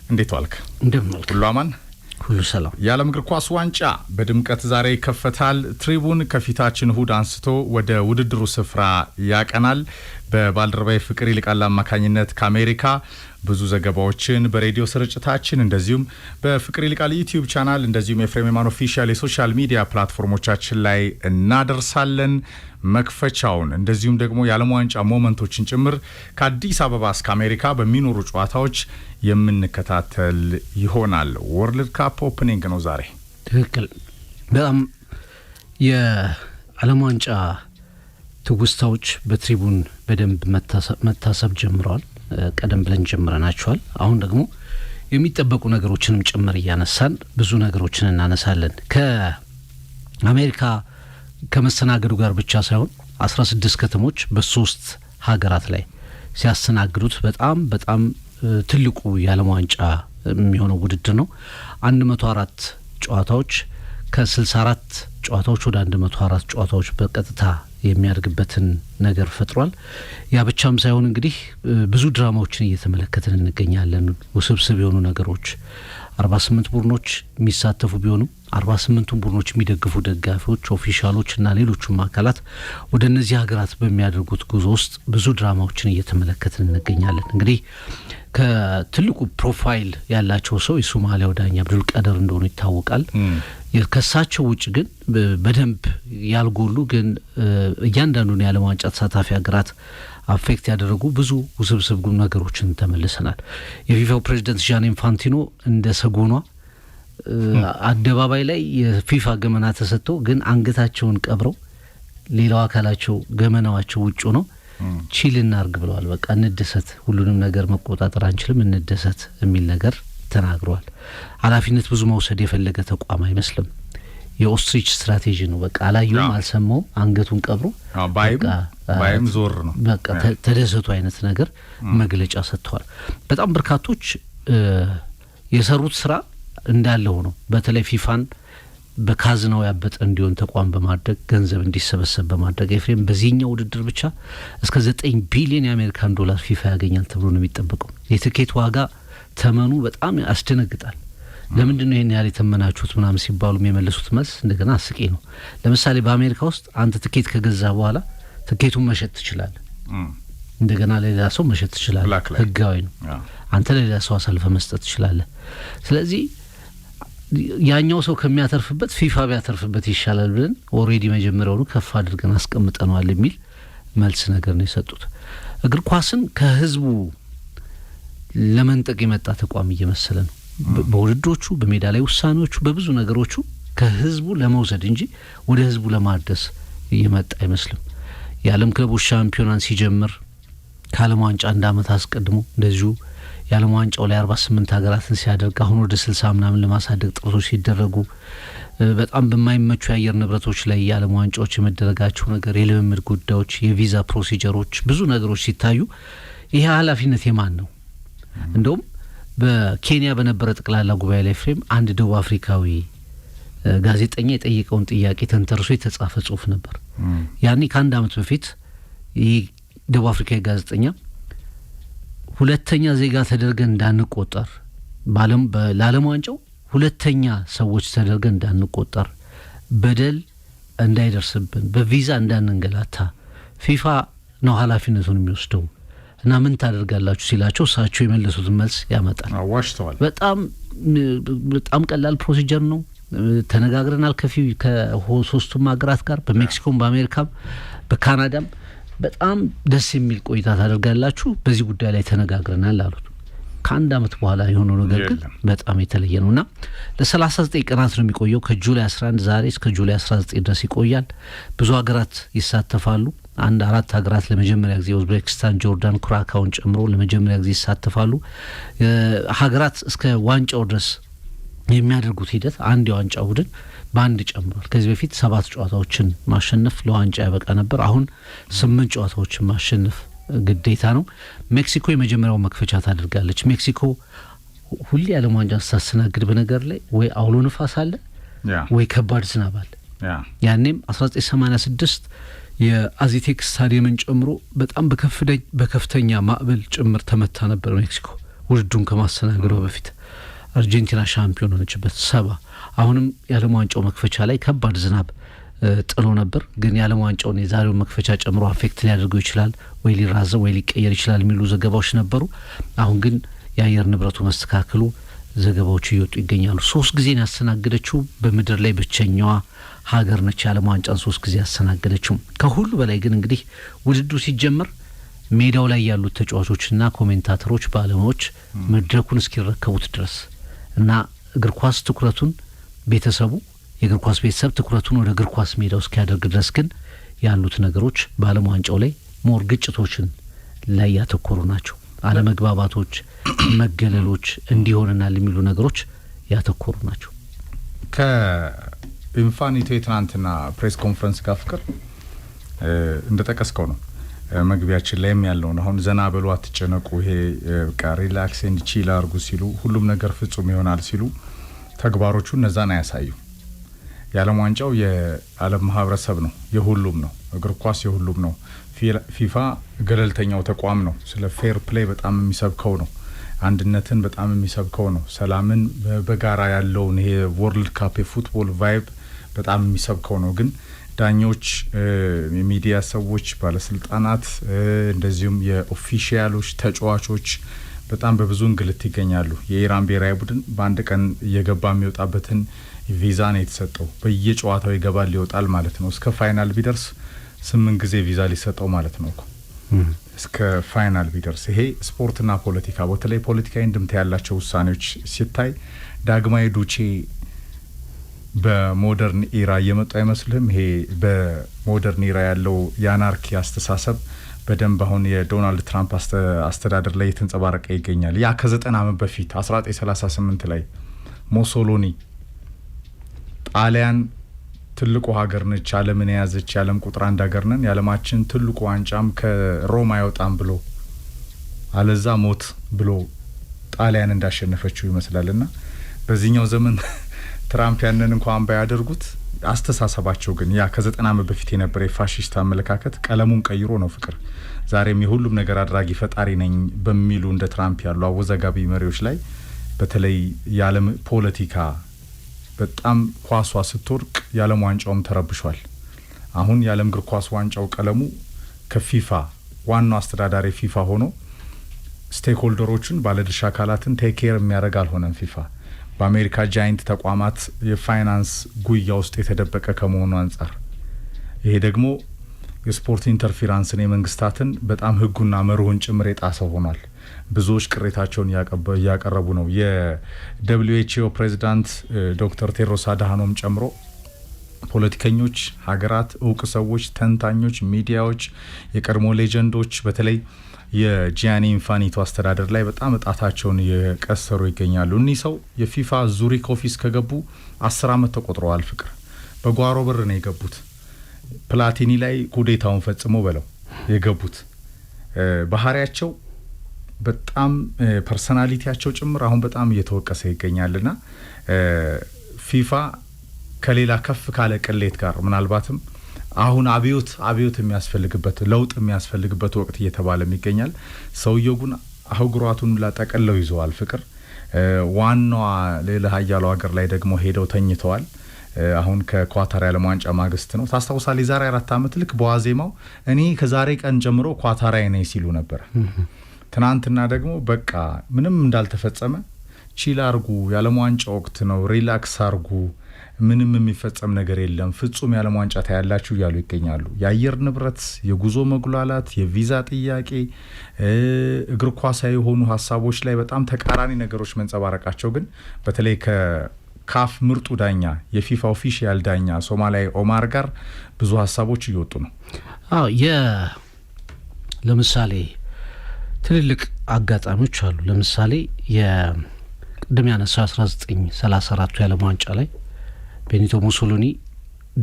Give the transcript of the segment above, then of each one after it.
እንዴት ዋልክ? እንደምንልክ ሁሉ አማን ሁሉ ሰላም። የዓለም እግር ኳስ ዋንጫ በድምቀት ዛሬ ይከፈታል። ትሪቡን ከፊታችን እሁድ አንስቶ ወደ ውድድሩ ስፍራ ያቀናል። በባልደረባይ ፍቅር ይልቃል አማካኝነት ከአሜሪካ ብዙ ዘገባዎችን በሬዲዮ ስርጭታችን እንደዚሁም በፍቅር ይልቃል ዩቲዩብ ቻናል እንደዚሁም ኤፍሬም ማን ኦፊሻል የሶሻል ሚዲያ ፕላትፎርሞቻችን ላይ እናደርሳለን። መክፈቻውን እንደዚሁም ደግሞ የዓለም ዋንጫ ሞመንቶችን ጭምር ከአዲስ አበባ እስከ አሜሪካ በሚኖሩ ጨዋታዎች የምንከታተል ይሆናል። ወርልድ ካፕ ኦፕኒንግ ነው ዛሬ። ትክክል። በጣም የዓለም ዋንጫ ትውስታዎች በትሪቡን በደንብ መታሰብ ጀምረዋል። ቀደም ብለን ጀምረናቸዋል። አሁን ደግሞ የሚጠበቁ ነገሮችንም ጭምር እያነሳን ብዙ ነገሮችን እናነሳለን። ከአሜሪካ ከመስተናገዱ ጋር ብቻ ሳይሆን 16 ከተሞች በሶስት ሀገራት ላይ ሲያስተናግዱት በጣም ትልቁ የዓለም ዋንጫ የሚሆነው ውድድር ነው። 104 ጨዋታዎች ከ64 ጨዋታዎች ወደ 104 ጨዋታዎች በቀጥታ የሚያደርግበትን ነገር ፈጥሯል። ያ ብቻም ሳይሆን እንግዲህ ብዙ ድራማዎችን እየተመለከትን እንገኛለን። ውስብስብ የሆኑ ነገሮች 48 ቡድኖች የሚሳተፉ ቢሆኑም 48ቱን ቡድኖች የሚደግፉ ደጋፊዎች፣ ኦፊሻሎች እና ሌሎችም አካላት ወደ እነዚህ ሀገራት በሚያደርጉት ጉዞ ውስጥ ብዙ ድራማዎችን እየተመለከትን እንገኛለን። እንግዲህ ከትልቁ ፕሮፋይል ያላቸው ሰው የሶማሊያው ዳኛ አብዱል ቀደር እንደሆኑ ይታወቃል። ከሳቸው ውጭ ግን በደንብ ያልጎሉ ግን እያንዳንዱን የዓለም ዋንጫ ተሳታፊ ሀገራት አፌክት ያደረጉ ብዙ ውስብስብ ነገሮችን ተመልሰናል። የፊፋው ፕሬዚደንት ዣን ኢንፋንቲኖ እንደ ሰጎኗ አደባባይ ላይ የፊፋ ገመና ተሰጥቶ ግን አንገታቸውን ቀብረው ሌላው አካላቸው ገመናዋቸው ውጭ ነው ቺል እናርግ ብለዋል። በቃ እንደሰት፣ ሁሉንም ነገር መቆጣጠር አንችልም፣ እንደሰት የሚል ነገር ተናግረዋል። ኃላፊነት ብዙ መውሰድ የፈለገ ተቋም አይመስልም። የኦስትሪች ስትራቴጂ ነው። በቃ አላየውም አልሰማውም አንገቱን ቀብሮ ባይም ዞር ነው በቃ ተደሰቱ አይነት ነገር መግለጫ ሰጥተዋል። በጣም በርካቶች የሰሩት ስራ እንዳለው ነው። በተለይ ፊፋን በካዝናው ያበጠ እንዲሆን ተቋም በማድረግ ገንዘብ እንዲሰበሰብ በማድረግ ኤፍሬም በዚህኛው ውድድር ብቻ እስከ 9 ቢሊዮን የአሜሪካን ዶላር ፊፋ ያገኛል ተብሎ ነው የሚጠበቀው። የትኬት ዋጋ ተመኑ በጣም ያስደነግጣል። ለምንድነው ይሄን ያህል የተመናችሁት ምናምን ሲባሉ የሚመለሱት መልስ እንደገና አስቂ ነው። ለምሳሌ በአሜሪካ ውስጥ አንተ ትኬት ከገዛ በኋላ ትኬቱን መሸጥ ትችላለህ። እንደገና ለሌላ ሰው መሸጥ ትችላለህ። ህጋዊ ነው። አንተ ለሌላ ሰው አሳልፈ መስጠት ትችላለህ። ስለዚህ ያኛው ሰው ከሚያተርፍበት ፊፋ ቢያተርፍበት ይሻላል ብለን ኦሬዲ መጀመሪያውኑ ከፍ አድርገን አስቀምጠናል የሚል መልስ ነገር ነው የሰጡት። እግር ኳስን ከህዝቡ ለመንጠቅ የመጣ ተቋም እየመሰለ ነው። በውድድሮቹ፣ በሜዳ ላይ ውሳኔዎቹ፣ በብዙ ነገሮቹ ከህዝቡ ለመውሰድ እንጂ ወደ ህዝቡ ለማድረስ እየመጣ አይመስልም። የዓለም ክለቦች ሻምፒዮናን ሲጀምር ከዓለም ዋንጫ አንድ አመት አስቀድሞ እንደዚሁ የዓለም ዋንጫው ላይ 48 ሀገራትን ሲያደርግ አሁን ወደ 60 ምናምን ለማሳደግ ጥረቶች ሲደረጉ በጣም በማይመቹ የአየር ንብረቶች ላይ የዓለም ዋንጫዎች የመደረጋቸው ነገር፣ የልምምድ ጉዳዮች፣ የቪዛ ፕሮሲጀሮች፣ ብዙ ነገሮች ሲታዩ ይሄ ኃላፊነት የማን ነው? እንደውም በኬንያ በነበረ ጠቅላላ ጉባኤ ላይ ፍሬም አንድ ደቡብ አፍሪካዊ ጋዜጠኛ የጠየቀውን ጥያቄ ተንተርሶ የተጻፈ ጽሁፍ ነበር። ያኔ ከአንድ አመት በፊት ይህ ደቡብ አፍሪካዊ ጋዜጠኛ ሁለተኛ ዜጋ ተደርገን እንዳንቆጠር ለዓለም ዋንጫው ሁለተኛ ሰዎች ተደርገን እንዳንቆጠር፣ በደል እንዳይደርስብን፣ በቪዛ እንዳንንገላታ ፊፋ ነው ኃላፊነቱን የሚወስደው እና ምን ታደርጋላችሁ ሲላቸው እሳቸው የመለሱትን መልስ ያመጣል። ዋሽተዋል። በጣም ቀላል ፕሮሲጀር ነው። ተነጋግረናል ከሶስቱም ሀገራት ጋር በሜክሲኮም፣ በአሜሪካም፣ በካናዳም በጣም ደስ የሚል ቆይታ ታደርጋላችሁ፣ በዚህ ጉዳይ ላይ ተነጋግረናል አሉት። ከአንድ አመት በኋላ የሆነው ነገር ግን በጣም የተለየ ነውና ለ39 ቀናት ነው የሚቆየው። ከጁላይ 11 ዛሬ እስከ ጁላይ 19 ድረስ ይቆያል። ብዙ ሀገራት ይሳተፋሉ። 4 ሀገራት ለመጀመሪያ ጊዜ ኡዝቤኪስታን፣ ጆርዳን፣ ኩራካውን ጨምሮ ለመጀመሪያ ጊዜ ይሳተፋሉ። ሀገራት እስከ ዋንጫው ድረስ የሚያደርጉት ሂደት አንድ የዋንጫ ቡድን በአንድ ጨምሯል። ከዚህ በፊት 7 ጨዋታዎችን ማሸነፍ ለዋንጫ ያበቃ ነበር። አሁን 8 ጨዋታዎችን ማሸነፍ ግዴታ ነው። ሜክሲኮ የመጀመሪያው መክፈቻ ታደርጋለች። ሜክሲኮ ሁሌ የዓለም ዋንጫን ስታስተናግድ በነገር ላይ ወይ አውሎ ንፋስ አለ ወይ ከባድ ዝናብ አለ። ያኔም 1986 የአዚቴክ ስታዲየምን ጨምሮ በጣም በከፍተኛ ማዕበል ጭምር ተመታ ነበር ሜክሲኮ ውድድሩን ከማስተናገዱ በፊት። አርጀንቲና ሻምፒዮን ሆነችበት 70 አሁንም የዓለም ዋንጫው መክፈቻ ላይ ከባድ ዝናብ ጥሎ ነበር። ግን የዓለም ዋንጫውን የዛሬው መክፈቻ ጨምሮ አፌክት ሊያደርገው ይችላል ወይ ሊራዘም ወይ ሊቀየር ይችላል የሚሉ ዘገባዎች ነበሩ። አሁን ግን የአየር ንብረቱ መስተካከሉ ዘገባዎች እየወጡ ይገኛሉ። 3 ጊዜ ያስተናገደችው በምድር ላይ ብቸኛዋ ሀገር ነች የዓለም ዋንጫን 3 ጊዜ ያስተናገደችው። ከሁሉ በላይ ግን እንግዲህ ውድድሩ ሲጀመር ሜዳው ላይ ያሉት ተጫዋቾችና ኮሜንታተሮች ባለሙያዎች መድረኩን እስኪረከቡት ድረስ እና እግር ኳስ ትኩረቱን ቤተሰቡ የእግር ኳስ ቤተሰብ ትኩረቱን ወደ እግር ኳስ ሜዳው እስኪያደርግ ድረስ ግን ያሉት ነገሮች በዓለም ዋንጫው ላይ ሞር ግጭቶችን ላይ ያተኮሩ ናቸው። አለመግባባቶች፣ መገለሎች እንዲሆንናል የሚሉ ነገሮች ያተኮሩ ናቸው። ከኢንፋኒቶ የትናንትና ፕሬስ ኮንፈረንስ ጋር ፍቅር እንደጠቀስከው ነው መግቢያችን ላይም ያለው ነው። አሁን ዘና በሉ አትጨነቁ፣ ይሄ በቃ ሪላክስ ኤንድ ቺል አድርጉ ሲሉ ሁሉም ነገር ፍጹም ይሆናል ሲሉ ተግባሮቹ እነዛን አያሳዩ። የዓለም ዋንጫው የዓለም ማህበረሰብ ነው፣ የሁሉም ነው። እግር ኳስ የሁሉም ነው። ፊፋ ገለልተኛው ተቋም ነው። ስለ ፌር ፕሌይ በጣም የሚሰብከው ነው። አንድነትን በጣም የሚሰብከው ነው። ሰላምን በጋራ ያለውን ይሄ ወርልድ ካፕ የፉትቦል ቫይብ በጣም የሚሰብከው ነው። ግን ዳኞች፣ የሚዲያ ሰዎች፣ ባለስልጣናት እንደዚሁም የኦፊሻሎች ተጫዋቾች በጣም በብዙ እንግልት ይገኛሉ። የኢራን ብሔራዊ ቡድን በአንድ ቀን እየገባ የሚወጣበትን ቪዛ ነው የተሰጠው። በየጨዋታው ይገባል ይወጣል ማለት ነው። እስከ ፋይናል ቢደርስ 8 ጊዜ ቪዛ ሊሰጠው ማለት ነው እኮ እስከ ፋይናል ቢደርስ። ይሄ ስፖርትና ፖለቲካ በተለይ ፖለቲካዊ እንድምታ ያላቸው ውሳኔዎች ሲታይ ዳግማዊ ዱቼ በሞደርን ኢራ እየመጡ አይመስልህም? ይሄ በሞደርን ኢራ ያለው የአናርኪ አስተሳሰብ በደንብ አሁን የዶናልድ ትራምፕ አስተዳደር ላይ የተንጸባረቀ ይገኛል። ያ ከ90 ዓመት በፊት 1938 ላይ ሞሶሎኒ ጣሊያን ትልቁ ሀገር ነች፣ ዓለምን የያዘች የዓለም ቁጥር 1 ሀገር ነን፣ የዓለማችን ትልቁ ዋንጫም ከሮማ አይወጣም ብሎ አለዛ ሞት ብሎ ጣሊያን እንዳሸነፈችው ይመስላልና በዚህኛው ዘመን ትራምፕ ያንን እንኳን ባያደርጉት አስተሳሰባቸው ግን ያ ከ90 ዓመት በፊት የነበረ የፋሺስት አመለካከት ቀለሙን ቀይሮ ነው ፍቅር ዛሬም የሁሉም ነገር አድራጊ ፈጣሪ ነኝ በሚሉ እንደ ትራምፕ ያሉ አወዛጋቢ መሪዎች ላይ በተለይ የዓለም ፖለቲካ በጣም ኳሷ ስትወርቅ የዓለም ዋንጫውም ተረብሿል። አሁን የዓለም እግር ኳስ ዋንጫው ቀለሙ ከፊፋ ዋናው አስተዳዳሪ ፊፋ ሆኖ ስቴክሆልደሮችን ባለድርሻ አካላትን ቴክ ኬር የሚያደርግ አልሆነም። ፊፋ በአሜሪካ ጃይንት ተቋማት የፋይናንስ ጉያ ውስጥ የተደበቀ ከመሆኑ አንጻር ይሄ ደግሞ የስፖርት ኢንተርፌራንስን የመንግስታትን በጣም ህጉና መርሁን ጭምር የጣሰ ሆኗል። ብዙዎች ቅሬታቸውን ያቀረቡ ነው። የደብሊውኤችኦ ፕሬዚዳንት ዶክተር ቴድሮስ አድሃኖም ጨምሮ ፖለቲከኞች፣ ሀገራት፣ እውቅ ሰዎች፣ ተንታኞች፣ ሚዲያዎች፣ የቀድሞ ሌጀንዶች በተለይ የጂያኒ ኢንፋኒቶ አስተዳደር ላይ በጣም እጣታቸውን የቀሰሩ ይገኛሉ። እኒህ ሰው የፊፋ ዙሪክ ኦፊስ ከገቡ 10 ዓመት ተቆጥረዋል። ፍቅር በጓሮ በር ነው የገቡት። ፕላቲኒ ላይ ኩዴታውን ፈጽሞ በለው የገቡት ባህሪያቸው በጣም ፐርሰናሊቲያቸው ጭምር አሁን በጣም እየተወቀሰ ይገኛልና ፊፋ ከሌላ ከፍ ካለ ቅሌት ጋር ምናልባትም አሁን አብዮት የሚያስፈልግበት ለውጥ የሚያስፈልግበት ወቅት እየተባለ ይገኛል። ሰውየው ግን አህጉራቱን ላጠቀለው ይዘዋል። ፍቅር ዋናዋ ሌላ ሀያሉ ሀገር ላይ ደግሞ ሄደው ተኝተዋል። አሁን ከኳታር የዓለም ዋንጫ ማግስት ነው። ታስታውሳለህ? የዛሬ 4 ዓመት ልክ በዋዜማው እኔ ከዛሬ ቀን ጀምሮ ኳታራዊ ነኝ ሲሉ ነበር። ትናንትና ደግሞ በቃ ምንም እንዳልተፈጸመ ቺል አርጉ፣ የዓለም ዋንጫ ወቅት ነው፣ ሪላክስ አርጉ፣ ምንም የሚፈጸም ነገር የለም፣ ፍጹም የዓለም ዋንጫ ታያላችሁ እያሉ ይገኛሉ። የአየር ንብረት፣ የጉዞ መጉላላት፣ የቪዛ ጥያቄ፣ እግር ኳሳዊ የሆኑ ሀሳቦች ላይ በጣም ተቃራኒ ነገሮች መንጸባረቃቸው ግን በተለይ ከካፍ ምርጡ ዳኛ የፊፋ ኦፊሻል ዳኛ ሶማሊያዊ ኦማር ጋር ብዙ ሀሳቦች እየወጡ ነው። ለምሳሌ ትልልቅ አጋጣሚዎች አሉ። ለምሳሌ የቅድም ያነሳው 1934 የዓለም ዋንጫ ላይ ቤኒቶ ሙሶሎኒ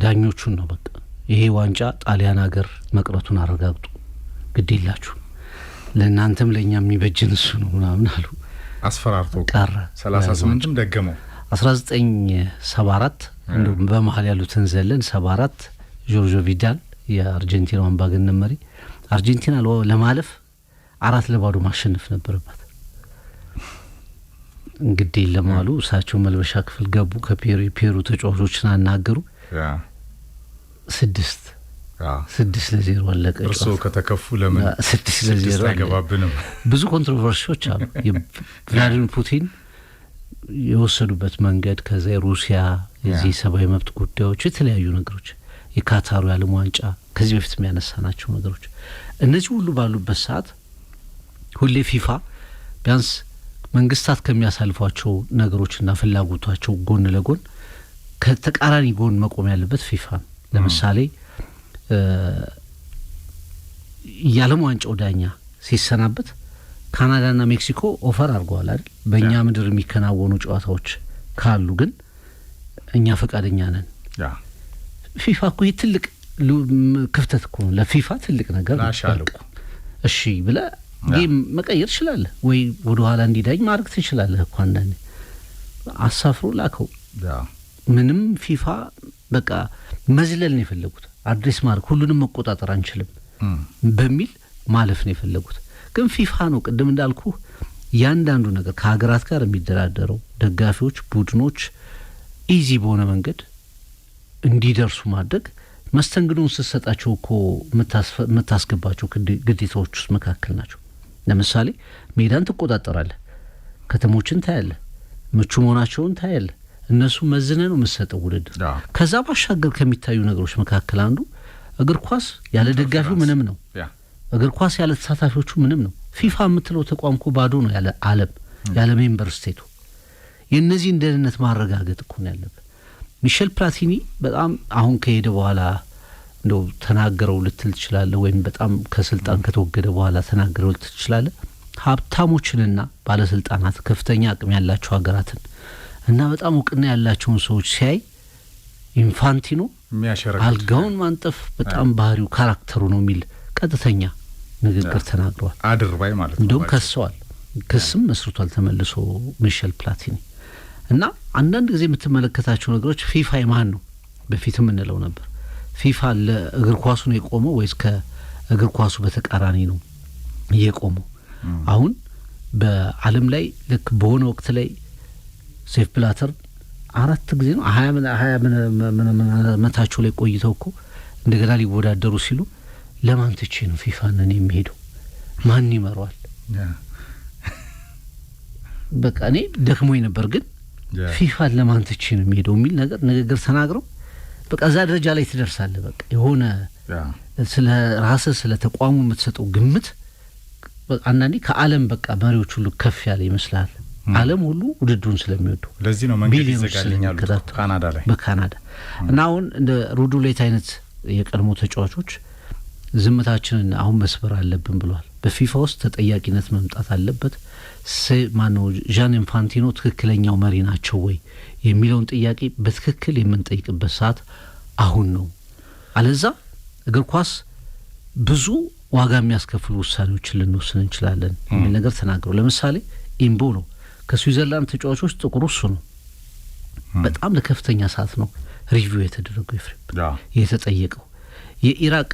ዳኞቹን ነው በቃ ይሄ ዋንጫ ጣሊያን ሀገር መቅረቱን አረጋግጡ፣ ግድ የላችሁ ለእናንተም ለእኛም የሚበጅን እሱ ነው ምናምን አሉ። አስፈራርቶ ቀረ። 38ም ደገመው። 1974 እንደውም በመሀል ያሉትን ዘለን 74 ጆርጆ ቪዳል የአርጀንቲናው አምባገነን መሪ አርጀንቲና ለማለፍ 4-0 ማሸነፍ ነበረባት። እንግዲህ ለማሉ እሳቸው መልበሻ ክፍል ገቡ ከፔሩ ተጫዋቾችን አናገሩ 6-0 አለቀ እርሶ ከተከፉ ለምን 6-0 አይገባብንም ብዙ ኮንትሮቨርሲዎች አሉ የቭላዲሚር ፑቲን የወሰዱበት መንገድ ከዛ ሩሲያ የዚህ ሰብአዊ መብት ጉዳዮች የተለያዩ ነገሮች የካታሩ የዓለም ዋንጫ ከዚህ በፊት የሚያነሳናቸው ነገሮች እነዚህ ሁሉ ባሉበት ሰዓት ሁሌ ፊፋ ቢያንስ መንግስታት ከሚያሳልፏቸው ነገሮችና ፍላጎታቸው ጎን ለጎን ከተቃራኒ ጎን መቆም ያለበት ፊፋ ነው ለምሳሌ የዓለም ዋንጫው ዳኛ ሲሰናበት ካናዳና ሜክሲኮ ኦፈር አድርገዋል አይደል በእኛ ምድር የሚከናወኑ ጨዋታዎች ካሉ ግን እኛ ፈቃደኛ ነን ፊፋ እኮ ትልቅ ክፍተት እኮ ነው ለፊፋ ትልቅ ነገር ነው እሺ ብለ ጌም መቀየር ይችላል ወይ ወደ ኋላ እንዲዳኝ ማድረግ ትችላለህ እኮ አንዳንዴ አሳፍሮ ላከው ምንም ፊፋ በቃ መዝለል ነው የፈለጉት አድሬስ ማርክ ሁሉንም መቆጣጠር አንችልም በሚል ማለፍ ነው የፈለጉት ግን ፊፋ ነው ቅድም እንዳልኩ ያንዳንዱ ነገር ከሀገራት ጋር የሚደራደረው ደጋፊዎች ቡድኖች ኢዚ በሆነ መንገድ እንዲደርሱ ማድረግ መስተንግዶን ሲሰጣቸው እኮ መታስገባቸው ግዴታዎች ውስጥ መካከል ናቸው ለምሳሌ ሜዳን ተቆጣጣራለህ ከተሞችን ታያለህ ምቹ መሆናቸውን ታያለህ እነሱ መዝነ ነው መስጠው ውድድር ከዛ ባሻገር ከሚታዩ ነገሮች መካከል አንዱ እግር ኳስ ያለ ደጋፊው ምንም ነው እግር ኳስ ያለ ተሳታፊዎቹ ምንም ነው ፊፋ የምትለው ተቋም እኮ ባዶ ነው ያለ ዓለም ያለ ሜምበር ስቴቱ የነዚህ እንደነት ማረጋገጥ እኮ ነው ያለበት ሚሼል ፕላቲኒ በጣም አሁን ከሄደ በኋላ እንደው ተናገረው ልትል ትችላለህ ወይም በጣም ከስልጣን ከተወገደ በኋላ ተናገረው ልትል ትችላለህ ሀብታሞችንና ባለስልጣናት ከፍተኛ አቅም ያላቸው ሀገራትን እና በጣም እውቅና ያላቸውን ሰዎች ሲያይ ኢንፋንቲኖ አልጋውን ማንጠፍ በጣም ባህሪው ካራክተሩ ነው የሚል ቀጥተኛ ንግግር ተናግሯል አድርባይ ማለት ነው እንደውም ከሰዋል ክስም መስርቷል ተመልሶ ሚሼል ፕላቲኒ እና አንዳንድ ጊዜ የምትመለከታቸው ነገሮች ፊፋ የማን ነው በፊትም እንለው ነበር ፊፋ ለእግር ኳሱ ነው የቆመው ወይስ ከእግር ኳሱ በተቃራኒ ነው የቆመው አሁን በዓለም ላይ ልክ በሆነ ወቅት ላይ ሴፍ ብላተር 4 ጊዜ ነው 20 መታቸው ላይ ቆይተው እኮ እንደገና ሊወዳደሩ ሲሉ ለማን ትቼ ነው ፊፋ ነን የሚሄደው ማን ይመራዋል በቃ እኔ ደክሞኝ ነበር ግን ፊፋ ለማን ትቼ ነው የሚሄደው የሚል ነገር ንግግር ተናግረው በቃ እዛ ደረጃ ላይ ትደርሳለህ በቃ የሆነ ስለ ራስህ ስለ ተቋሙ የምትሰጠው ግምት አንዳንዴ ከዓለም በቃ መሪዎች ሁሉ ከፍ ያለ ይመስላል ዓለም ሁሉ ውድድሩን ስለሚወዱ ለዚህ ነው መንገድ ይዘጋልኛል ካናዳ ላይ በካናዳ እና አሁን እንደ ሩዱሌት አይነት የቀድሞ ተጫዋቾች ዝምታችንን አሁን መስበር አለብን ብሏል በፊፋ ውስጥ ተጠያቂነት መምጣት አለበት ማነው ዣን ኢንፋንቲኖ ትክክለኛው መሪ ናቸው ወይ የሚለውን ጥያቄ በትክክል የምንጠይቅበት ሰዓት አሁን ነው አለዛ እግር ኳስ ብዙ ዋጋ የሚያስከፍሉ ውሳኔዎችን ልንወስን እንችላለን የሚል ነገር ተናግሮ ለምሳሌ ኢምቦሎ ከስዊዘርላንድ ተጫዋቾች ጥቁሩ እሱ ነው በጣም ለከፍተኛ ሰዓት ነው ሪቪው የተደረገው የተጠየቀው የኢራቅ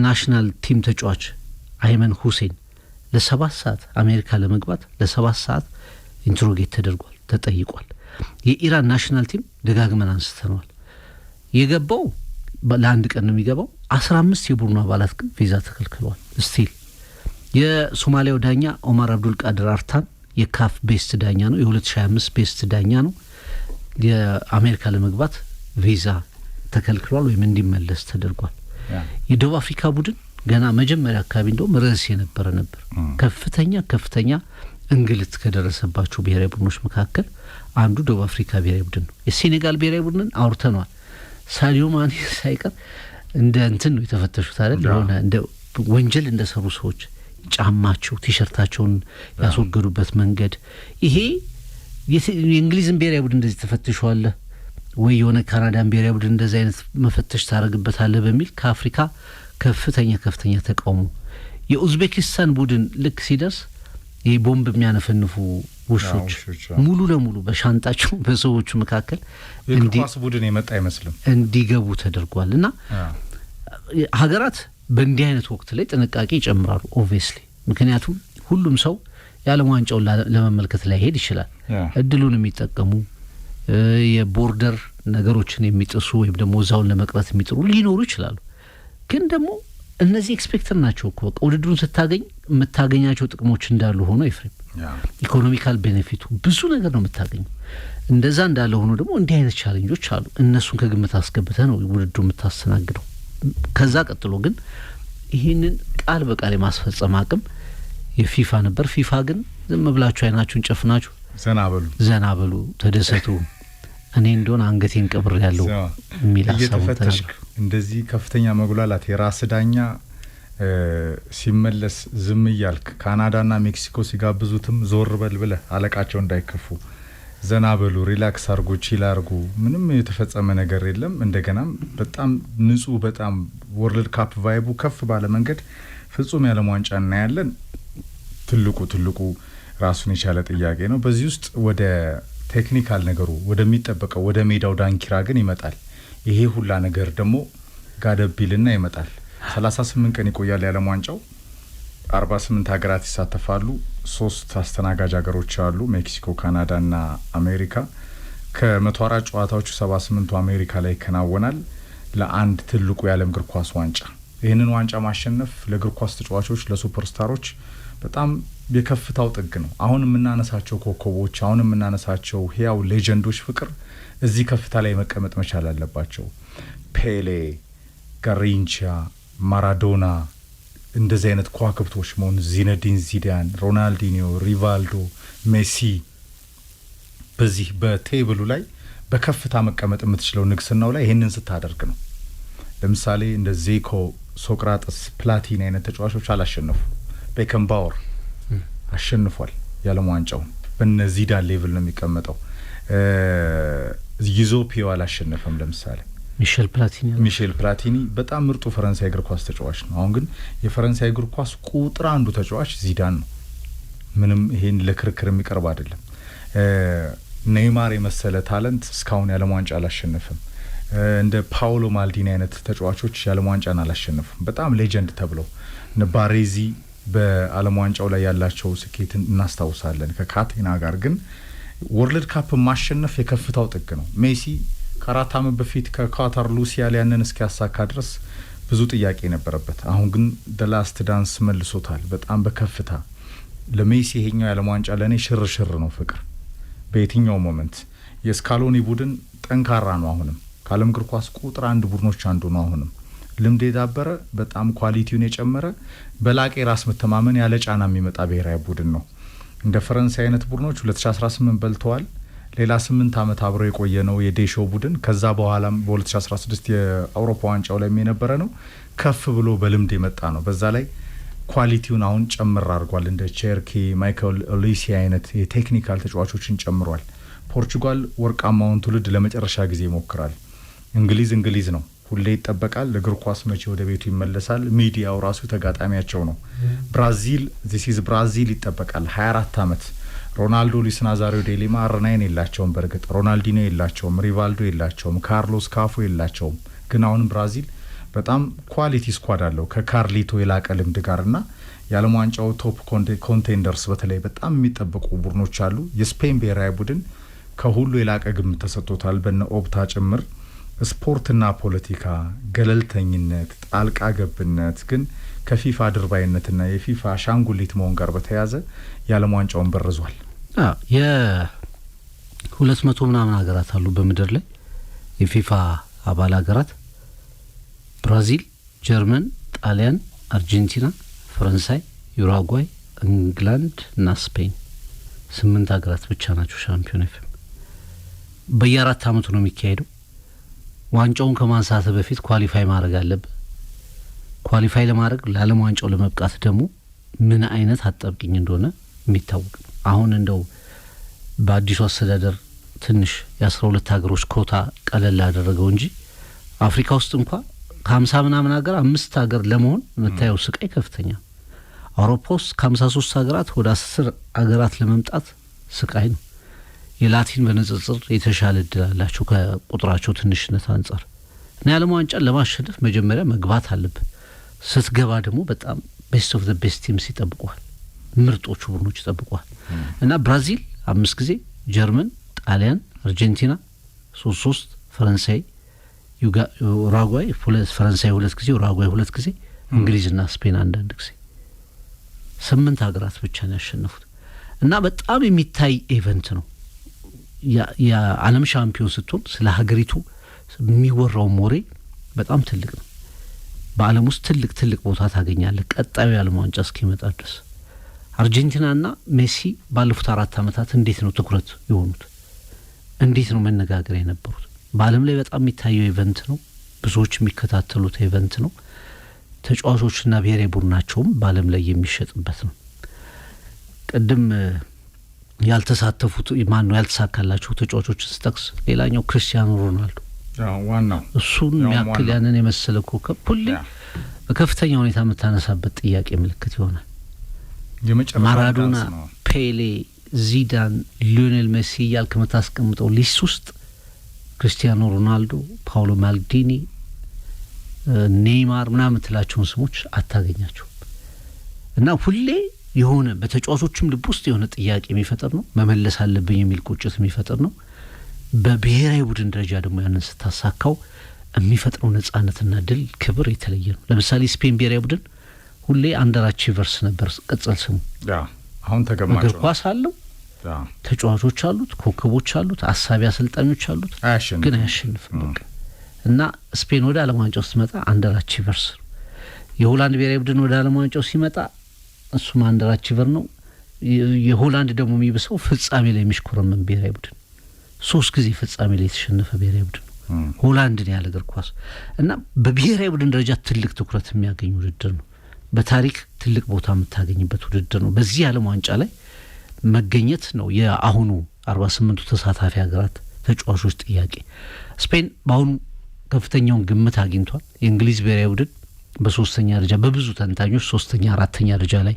ናሽናል ቲም ተጫዋች አይመን ሁሴን ለ7 ሰዓት አሜሪካ ለመግባት ለ7 ሰዓት ኢንትሮጌት ተደርጓል ተጠይቋል የኢራን ናሽናል ቲም ደጋግመን አንስተናል የገባው ለአንድ ቀን ነው የሚገባው 15 የቡድኑ አባላት ግን ቪዛ ተከልክለዋል ስቲል የሶማሊያው ዳኛ ኦማር አብዱል ቃድር አርታን የካፍ ቤስት ዳኛ ነው የ2025 ቤስት ዳኛ ነው የአሜሪካ ለመግባት ቪዛ ተከልክሏል ወይም እንዲመለስ ተደርጓል የደቡብ አፍሪካ ቡድን ገና መጀመሪያ አካባቢ እንደውም ርዕስ የነበረ ነበር ከፍተኛ እንግልት ከደረሰባቸው ብሔራዊ ቡድኖች መካከል አንዱ ደቡብ አፍሪካ ብሔራዊ ቡድን ነው የሴኔጋል ብሔራዊ ቡድንን አውርተናል ሳዲዮ ማኔ ሳይቀር እንደ እንትን ነው የተፈተሹት አይደል ሆነ እንደ ወንጀል እንደሰሩ ሰዎች ጫማቸው ቲሸርታቸውን ያስወገዱበት መንገድ ይሄ የእንግሊዝን ብሔራዊ ቡድን እንደዚህ ተፈትሿል ወይ የሆነ ካናዳን ብሔራዊ ቡድን እንደዚህ አይነት መፈተሽ ታረግበታለህ በሚል ከአፍሪካ ከፍተኛ ተቃውሞ የኡዝቤኪስታን ቡድን ልክ ሲደርስ የቦምብ የሚያነፈንፉ ውሾች ሙሉ ለሙሉ በሻንጣቸው በሰዎቹ መካከል የኳስ ቡድን የመጣ አይመስልም እንዲገቡ ተደርጓልና ሀገራት በእንዲህ አይነት ወቅት ላይ ጥንቃቄ ይጨምራሉ ኦብቪየስሊ ምክንያቱም ሁሉም ሰው የዓለም ዋንጫውን ለመመልከት ላይ ሄድ ይችላል። እድሉን የሚጠቀሙ የቦርደር ነገሮችን የሚጥሱ ወይም ደግሞ እዛውን ለመቅረት የሚጥሩ ሊኖሩ ይችላሉ። ግን ደግሞ እነዚህ ኤክስፔክተር ናቸው እኮ ውድድሩን ስታገኝ የምታገኛቸው ጥቅሞች እንዳሉ ሆኖ ኤፍሬም ኢኮኖሚካል ቤኔፊቱ ብዙ ነገር ነው የምታገኘው። እንደዛ እንዳለ ሆኖ ደግሞ እንዲህ አይነት ቻሌንጆች አሉ። እነሱን ከግምት አስገብተህ ነው ውድድሩ የምታስተናግደው። ከዛ ቀጥሎ ግን ይህንን ቃል በቃል የማስፈጸም አቅም የፊፋ ነበር። ፊፋ ግን ዝም ብላችሁ አይናችሁን ጨፍናችሁ ዘና በሉ ተደሰቱ፣ እኔ እንደሆነ አንገቴን ቀብር ያለው የሚል እየተፈተሽ እንደዚህ ከፍተኛ መጉላላት የራስ ዳኛ ሲመለስ ዝም እያልክ ካናዳና ሜክሲኮ ሲጋብዙትም ዞር በል ብለህ አለቃቸው እንዳይከፉ ዘና በሉ ሪላክስ አርጉ ቺል አርጉ ምንም የተፈጸመ ነገር የለም። እንደገናም በጣም ንጹህ በጣም ወርልድ ካፕ ቫይቡ ከፍ ባለ መንገድ ፍጹም የዓለም ዋንጫ እናያለን። ትልቁ ራሱን የቻለ ጥያቄ ነው። በዚህ ውስጥ ወደ ቴክኒካል ነገሩ ወደሚጠበቀው ወደ ሜዳው ዳንኪራ ግን ይመጣል። ይሄ ሁላ ነገር ደግሞ ጋደቢልና ይመጣል። 38 ቀን ይቆያል የዓለም ዋንጫው። 48 ሀገራት ይሳተፋሉ። 3 አስተናጋጅ ሀገሮች አሉ፣ ሜክሲኮ፣ ካናዳና አሜሪካ። ከ104 ጨዋታዎቹ 78ቱ አሜሪካ ላይ ይከናወናል ለአንድ ትልቁ የዓለም እግር ኳስ ዋንጫ። ይህንን ዋንጫ ማሸነፍ ለእግር ኳስ ተጫዋቾች ለሱፐርስታሮች በጣም የከፍታው ጥግ ነው። አሁን የምናነሳቸው ኮከቦች አሁን የምናነሳቸው ህያው ሌጀንዶች ፍቅር እዚህ ከፍታ ላይ መቀመጥ መቻል አለባቸው። ፔሌ፣ ጋሪንቻ፣ ማራዶና እንደዚህ አይነት ከዋክብቶች መሆን ዚነዲን ዚዳን፣ ሮናልዲኒዮ፣ ሪቫልዶ፣ ሜሲ በዚህ በቴብሉ ላይ በከፍታ መቀመጥ የምትችለው ንግስናው ላይ ይሄንን ስታደርግ ነው። ለምሳሌ እንደ ዜኮ፣ ሶቅራጥስ፣ ፕላቲኒ አይነት ተጫዋቾች አላሸነፉ። ቤከንባወር አሸንፏል የዓለም ዋንጫውን። በእነዚህ ዳን ሌቭል ነው የሚቀመጠው። ዩዞፒዮ አላሸነፈም። ለምሳሌ ሚሼል ፕላቲኒ በጣም ምርጡ ፈረንሳይ እግር ኳስ ተጫዋች ነው። አሁን ግን የፈረንሳይ እግር ኳስ ቁጥር አንዱ ተጫዋች ዚዳን ነው። ምንም ይሄን ለክርክር የሚቀርብ አይደለም። ኔይማር የመሰለ ታለንት እስካሁን የዓለም ዋንጫ አላሸነፈም። እንደ ፓውሎ ማልዲኒ አይነት ተጫዋቾች የዓለም ዋንጫን አላሸነፉም። በጣም ሌጀንድ ተብለው ባሬዚ በዓለም ዋንጫው ላይ ያላቸው ስኬትን እናስታውሳለን ከካቴና ጋር። ግን ወርልድ ካፕ ማሸነፍ የከፍታው ጥግ ነው። ሜሲ ከ4 ዓመት በፊት ከካታር ሉሲያ ያንን እስኪያሳካ ድረስ ብዙ ጥያቄ ነበረበት። አሁን ግን ላስት ዳንስ መልሶታል በጣም በከፍታ። ለሜሲ ይሄኛው የዓለም ዋንጫ ለእኔ ሽርሽር ነው ፍቅር። በየትኛው ሞመንት የስካሎኒ ቡድን ጠንካራ ነው። አሁንም ከዓለም እግር ኳስ ቁጥር አንድ ቡድኖች አንዱ ነው። አሁንም ልምድ የዳበረ በጣም ኳሊቲውን የጨመረ በላቄ ራስ መተማመን ያለ ጫና የሚመጣ ብሔራዊ ቡድን ነው። እንደ ፈረንሳይ አይነት ቡድኖች 2018 በልተዋል። ሌላ 8 ዓመት አብሮ የቆየ ነው የዴሾ ቡድን። ከዛ በኋላም በ2016 የአውሮፓ ዋንጫው ላይ የነበረ ነው። ከፍ ብሎ በልምድ የመጣ ነው። በዛ ላይ ኳሊቲውን አሁን ጨምር አድርጓል። እንደ ቼርኪ፣ ማይክል ኦሊሲ አይነት የቴክኒካል ተጫዋቾችን ጨምሯል። ፖርቹጋል ወርቃማውን ትውልድ ለመጨረሻ ጊዜ ይሞክራል። እንግሊዝ ነው ሁሌ ይጠበቃል። እግር ኳስ መቼ ወደ ቤቱ ይመለሳል? ሚዲያው ራሱ ተጋጣሚያቸው ነው። ብራዚል ዚስ ብራዚል ይጠበቃል 24 ዓመት። ሮናልዶ፣ ሉዊስ ናዛሪዮ ዴሊማ አርናይን የላቸውም። በእርግጥ ሮናልዲኖ የላቸውም፣ ሪቫልዶ የላቸውም፣ ካርሎስ ካፎ የላቸውም። ግን አሁንም ብራዚል በጣም ኳሊቲ ስኳድ አለው ከካርሊቶ የላቀ ልምድ ጋርና የዓለም ዋንጫው ቶፕ ኮንቴንደርስ በተለይ በጣም የሚጠበቁ ቡድኖች አሉ። የስፔን ብሔራዊ ቡድን ከሁሉ የላቀ ግምት ተሰጥቶታል በነ ኦፕታ ጭምር። ስፖርትና ፖለቲካ፣ ገለልተኝነት፣ ጣልቃ ገብነት ግን ከፊፋ ድርባይነትና የፊፋ አሻንጉሊት መሆን ጋር በተያያዘ የዓለም ዋንጫውን በርዟል። የ200 ምናምን ሀገራት አሉ በምድር ላይ የፊፋ አባል ሀገራት። ብራዚል፣ ጀርመን፣ ጣሊያን፣ አርጀንቲና፣ ፈረንሳይ፣ ዩራጓይ፣ እንግላንድ እና ስፔን 8 ሀገራት ብቻ ናቸው ሻምፒዮን። በየ4 ዓመቱ ነው የሚካሄደው። ዋንጫውን ከማንሳት በፊት ኳሊፋይ ማድረግ አለበት። ኳሊፋይ ለማድረግ ለዓለም ዋንጫው ለመብቃት ደግሞ ምን አይነት አጣብቂኝ እንደሆነ የሚታወቅ ነው። አሁን እንደው በአዲሱ አስተዳደር ትንሽ የ12 ሀገሮች ኮታ ቀለል ያደረገው እንጂ አፍሪካ ውስጥ እንኳን ከ50 ምናምን ሀገር 5 ሀገር ለመሆን የምታየው ስቃይ ከፍተኛ። አውሮፓ ውስጥ ከ53 ሀገራት ወደ 10 ሀገራት ለመምጣት ስቃይ ነው። የላቲን በንጽጽር የተሻለ እድል አላቸው ከቁጥራቸው ትንሽነት አንጻር እና የዓለም ዋንጫን ለማሸነፍ መጀመሪያ መግባት አለብህ። ስትገባ ደግሞ በጣም ቤስት ኦፍ ዘ ቤስት ቲምስ ይጠብቁሃል። ምርጦቹ ቡድኖች ይጠብቋል። እና ብራዚል 5 ጊዜ፣ ጀርመን፣ ጣሊያን፣ አርጀንቲና 3-3፣ ፈረንሳይ፣ ኡራጓይ፣ ፈረንሳይ 2 ጊዜ፣ ኡራጓይ 2 ጊዜ፣ እንግሊዝና ስፔን አንዳንድ ጊዜ 8 ሀገራት ብቻ ነው ያሸነፉት። እና በጣም የሚታይ ኢቨንት ነው። የዓለም ሻምፒዮን ስትሆን ስለ ሀገሪቱ የሚወራው ሞሬ በጣም ትልቅ ነው። በዓለም ውስጥ ትልቅ ቦታ ታገኛለህ ቀጣዩ የዓለም ዋንጫ እስኪመጣ ድረስ። አርጀንቲናና ሜሲ ባለፉት 4 ዓመታት እንዴት ነው ትኩረት የሆኑት? እንዴት ነው መነጋገር የነበሩት? በዓለም ላይ በጣም የሚታየው ኢቨንት ነው። ብዙዎች የሚከታተሉት ኢቨንት ነው። ተጫዋቾችና ብሔራዊ ቡድናቸውም በዓለም ላይ የሚሸጥበት ነው። ቅድም ያልተሳተፉት ማን ነው ያልተሳካላቸው ተጫዋቾች ስጠቅስ ሌላኛው ክርስቲያኖ ሮናልዶ ዋናው እሱን ያክል ያንን የመሰለ ኮከብ ሁሌ በከፍተኛ ሁኔታ የምታነሳበት ጥያቄ ምልክት ይሆናል። ማራዶና፣ ፔሌ፣ ዚዳን፣ ሊዮኔል ሜሲ እያልክ የምታስቀምጠው ሊስት ውስጥ ክርስቲያኖ ሮናልዶ፣ ፓውሎ ማልዲኒ፣ ኔይማር ምናምን ትላቸውን ስሞች አታገኛቸው። እና ሁሌ የሆነ በተጫዋቾችም ልብ ውስጥ የሆነ ጥያቄ የሚፈጥር ነው። መመለስ አለብኝ የሚል ቁጭት የሚፈጥር ነው። በብሔራዊ ቡድን ደረጃ ደግሞ ያንን ስታሳካው የሚፈጥረው ነጻነትና ድል ክብር የተለየ ነው። ለምሳሌ ስፔን ብሔራዊ ቡድን ሁሌ አንደር አቺቨርስ ነበር ቅጽል ስሙ። አሁን ተገማጭ እግር ኳስ አለው፣ ተጫዋቾች አሉት፣ ኮከቦች አሉት፣ አሳቢ አሰልጣኞች አሉት፣ ግን አያሸንፍም። እና ስፔን ወደ ዓለም ዋንጫው ስትመጣ አንደር አቺቨርስ። የሆላንድ ብሔራዊ ቡድን ወደ ዓለም ዋንጫው ሲመጣ እሱም አንደር አቺቨር ነው። የሆላንድ ደግሞ የሚብሰው ፍጻሜ ላይ የሚሽኮረመን ብሔራዊ ቡድን 3 ጊዜ ፍጻሜ ላይ የተሸነፈ ብሔራዊ ቡድን ነው ሆላንድን ያለ እግር ኳስ። እና በብሔራዊ ቡድን ደረጃ ትልቅ ትኩረት የሚያገኝ ውድድር ነው። በታሪክ ትልቅ ቦታ የምታገኝበት ውድድር ነው። በዚህ ዓለም ዋንጫ ላይ መገኘት ነው የአሁኑ 48ቱ ተሳታፊ ሀገራት ተጫዋቾች ጥያቄ። ስፔን በአሁኑ ከፍተኛውን ግምት አግኝቷል። የእንግሊዝ ብሔራዊ ቡድን በሶስተኛ ደረጃ በብዙ ተንታኞች 3ኛ 4ኛ ደረጃ ላይ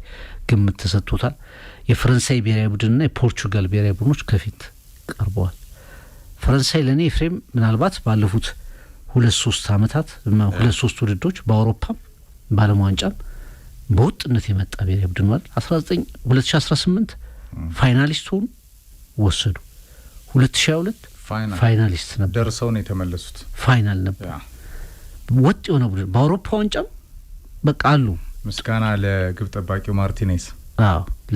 ግምት ተሰጥቶታል። የፈረንሳይ ብሔራዊ ቡድንና የፖርቹጋል ብሔራዊ ቡድኖች ከፊት ቀርበዋል። ፈረንሳይ ለኔ ፍሬም ምናልባት ባለፉት 2-3 ዓመታት 2-3 ውድድሮች በአውሮፓም በዓለም ዋንጫም በወጥነት የመጣ ብሔራዊ ቡድን ማለት 2018 ፋይናሊስት ሆኑ ወሰዱ። 2022 ፋይናሊስት ነበር፣ ደርሰው ነው የተመለሱት። ፋይናል ነበር። ወጥ የሆነ ቡድን በአውሮፓ ዋንጫም በቃ አሉ። ምስጋና ለግብ ጠባቂው ማርቲኔዝ፣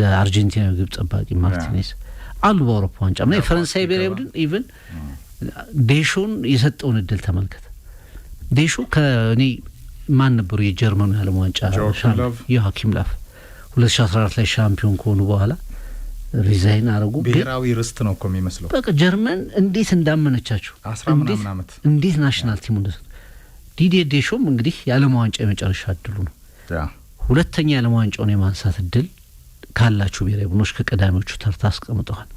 ለአርጀንቲና ግብ ጠባቂ ማርቲኔዝ አሉ በአውሮፓ ዋንጫ። እና የፈረንሳይ ብሔራዊ ቡድን ኢቭን ዴሾን የሰጠውን እድል ተመልከተ። ዴሾ ከኔ ማን ነበሩ የጀርመኑ የዓለም ዋንጫ ዮአኪም ላፍ 2014 ላይ ሻምፒዮን ከሆኑ በኋላ ሪዛይን አረጉ። ብሔራዊ ርስት ነው እኮ የሚመስለው። በቃ ጀርመን እንዴት እንዳመነቻቸው እንዴት ናሽናል ቲሙ እንደሰጡ። ዲዲዬ ዴሾም እንግዲህ የዓለም ዋንጫ የመጨረሻ እድሉ ነው። ሁለተኛ የዓለም ዋንጫውን የማንሳት እድል ካላችሁ ብሔራዊ ቡድኖች ከቀዳሚዎቹ ተርታ አስቀምጠዋል።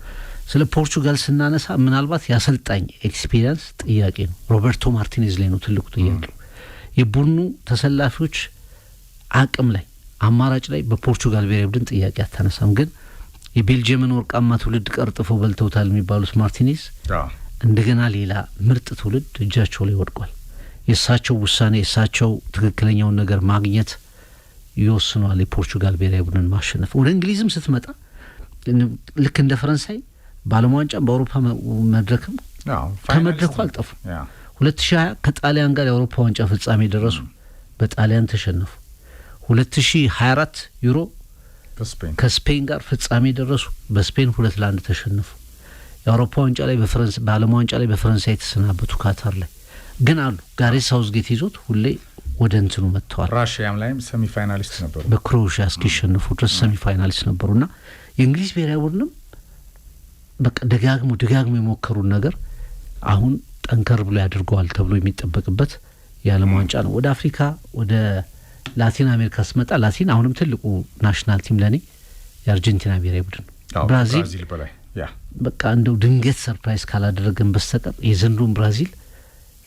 ስለ ፖርቹጋል ስናነሳ ምናልባት የአሰልጣኝ ኤክስፒሪየንስ ጥያቄ ነው። ሮበርቶ ማርቲኔዝ ላይ ነው ትልቁ ጥያቄ። የቡድኑ ተሰላፊዎች አቅም ላይ አማራጭ ላይ በፖርቹጋል ብሔራዊ ቡድን ጥያቄ አታነሳም። ግን የቤልጅየምን ወርቃማ ትውልድ ቀርጥፈው በልተውታል የሚባሉት ማርቲኔዝ እንደገና ሌላ ምርጥ ትውልድ እጃቸው ላይ ወድቋል። የእሳቸው ውሳኔ የእሳቸው ትክክለኛውን ነገር ማግኘት ይወስነዋል የፖርቹጋል ብሔራዊ ቡድን ማሸነፍ። ወደ እንግሊዝም ስትመጣ ልክ እንደ ፈረንሳይ በዓለም ዋንጫም በአውሮፓ መድረክም ከመድረኩ አልጠፉም። 2020 ከጣሊያን ጋር የአውሮፓ ዋንጫ ፍጻሜ ደረሱ፣ በጣሊያን ተሸነፉ። 2024 ዩሮ ከስፔን ጋር ፍጻሜ ደረሱ፣ በስፔን 2-1 ተሸነፉ። የአውሮፓ ዋንጫ ላይ በዓለም ዋንጫ ላይ በፈረንሳይ የተሰናበቱ ካታር ላይ ግን አሉ። ጋሬት ሳውዝጌት ይዞት ሁሌ ወደ እንትኑ መጥተዋል። ራሽያም ላይም ሴሚ ፋይናሊስት ነበሩ፣ በክሮኤሽያ እስኪሸነፉ ድረስ ሴሚ ፋይናሊስት ነበሩና የእንግሊዝ ብሔራዊ ቡድንም በቃ ደጋግሞ የሞከሩን ነገር አሁን ጠንከር ብሎ ያድርገዋል ተብሎ የሚጠበቅበት የዓለም ዋንጫ ነው። ወደ አፍሪካ ወደ ላቲን አሜሪካ ስመጣ ላቲን አሁንም ትልቁ ናሽናል ቲም ለኔ የአርጀንቲና ብሔራዊ ቡድን ነው። ብራዚል በላይ በቃ እንደው ድንገት ሰርፕራይዝ ካላደረገን በስተቀር የዘንድሮን ብራዚል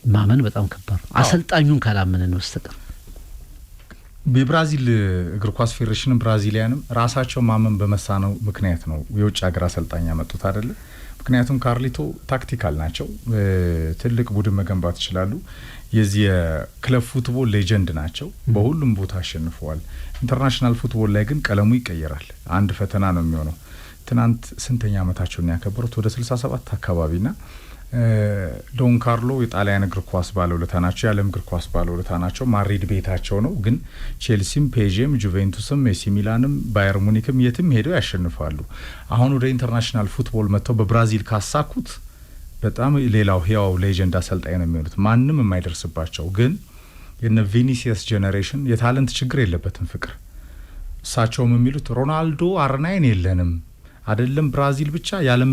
ማመን በጣም ከባድ ነው፣ አሰልጣኙን ካላመነን በስተቀር። የብራዚል እግር ኳስ ፌዴሬሽንም ብራዚሊያንም ራሳቸው ማመን በመሳነው ምክንያት ነው የውጭ ሀገር አሰልጣኝ ያመጡት አይደለ። ምክንያቱም ካርሊቶ ታክቲካል ናቸው። ትልቅ ቡድን መገንባት ይችላሉ። የዚህ የክለብ ፉትቦል ሌጀንድ ናቸው። በሁሉም ቦታ አሸንፈዋል። ኢንተርናሽናል ፉትቦል ላይ ግን ቀለሙ ይቀየራል። አንድ ፈተና ነው የሚሆነው። ትናንት ስንተኛ ዓመታቸውን ያከበሩት? ወደ 67 አካባቢና ዶን ካርሎ የጣሊያን እግር ኳስ ባለውለታ ናቸው። የዓለም እግር ኳስ ባለውለታ ናቸው። ማድሪድ ቤታቸው ነው። ግን ቼልሲም፣ ፔዤም፣ ጁቬንቱስም፣ ኤሲ ሚላንም፣ ባየር ሙኒክም የትም ሄደው ያሸንፋሉ። አሁን ወደ ኢንተርናሽናል ፉትቦል መጥተው በብራዚል ካሳኩት በጣም ሌላው ህያው ሌጀንድ አሰልጣኝ ነው የሚሆኑት። ማንም የማይደርስባቸው። ግን የነ ቪኒሲየስ ጄኔሬሽን የታለንት ችግር የለበትም ፍቅር። እሳቸውም የሚሉት ሮናልዶ አርናይን የለንም አይደለም ብራዚል ብቻ የዓለም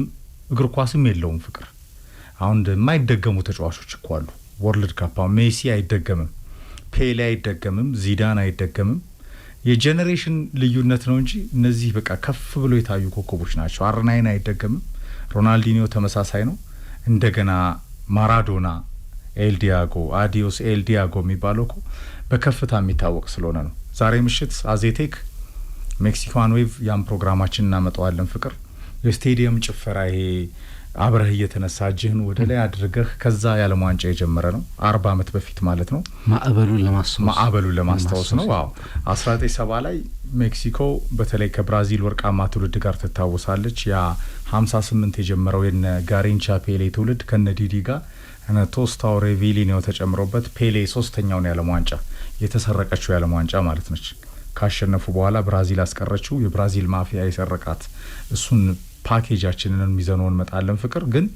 እግር ኳስም የለውም ፍቅር። አሁን የማይደገሙ ተጫዋቾች እኮ አሉ። ወርልድ ካፕ ሜሲ አይደገምም፣ ፔሌ አይደገምም፣ ዚዳን አይደገምም። የጄኔሬሽን ልዩነት ነው እንጂ እነዚህ በቃ ከፍ ብሎ የታዩ ኮከቦች ናቸው። አርናይን አይደገምም። ሮናልዲኒዮ ተመሳሳይ ነው። እንደገና ማራዶና፣ ኤል ዲያጎ፣ አዲዮስ ኤል ዲያጎ የሚባለው እኮ በከፍታ የሚታወቅ ስለሆነ ነው። ዛሬ ምሽት አዜቴክ ሜክሲኮን ዌቭ ያን ፕሮግራማችን እናመጣዋለን ፍቅር። የስቴዲየም ጭፈራ ይሄ አብረህ እየተነሳ እጅህን ወደ ላይ አድርገህ ከዛ የዓለም ዋንጫ የጀመረ ነው 40 ዓመት በፊት ማለት ነው። ማዕበሉን ለማስታወስ ነው። አዎ 1970 ላይ ሜክሲኮ በተለይ ከብራዚል ወርቃማ ትውልድ ጋር ትታወሳለች። ያ 58 የጀመረው የነ ጋሪንቻ ፔሌ ትውልድ ከነ ዲዲ ጋር እነ ቶስታው ሬቪሊኒዮ ተጨምሮበት ፔሌ ሶስተኛውን የዓለም ዋንጫ የተሰረቀችው የዓለም ዋንጫ ማለት ነች። ካሸነፉ በኋላ ብራዚል አስቀረችው። የብራዚል ማፊያ የሰረቃት እሱን ፓኬጃችንን ሚዘነውን መጣለን ፍቅር። ግን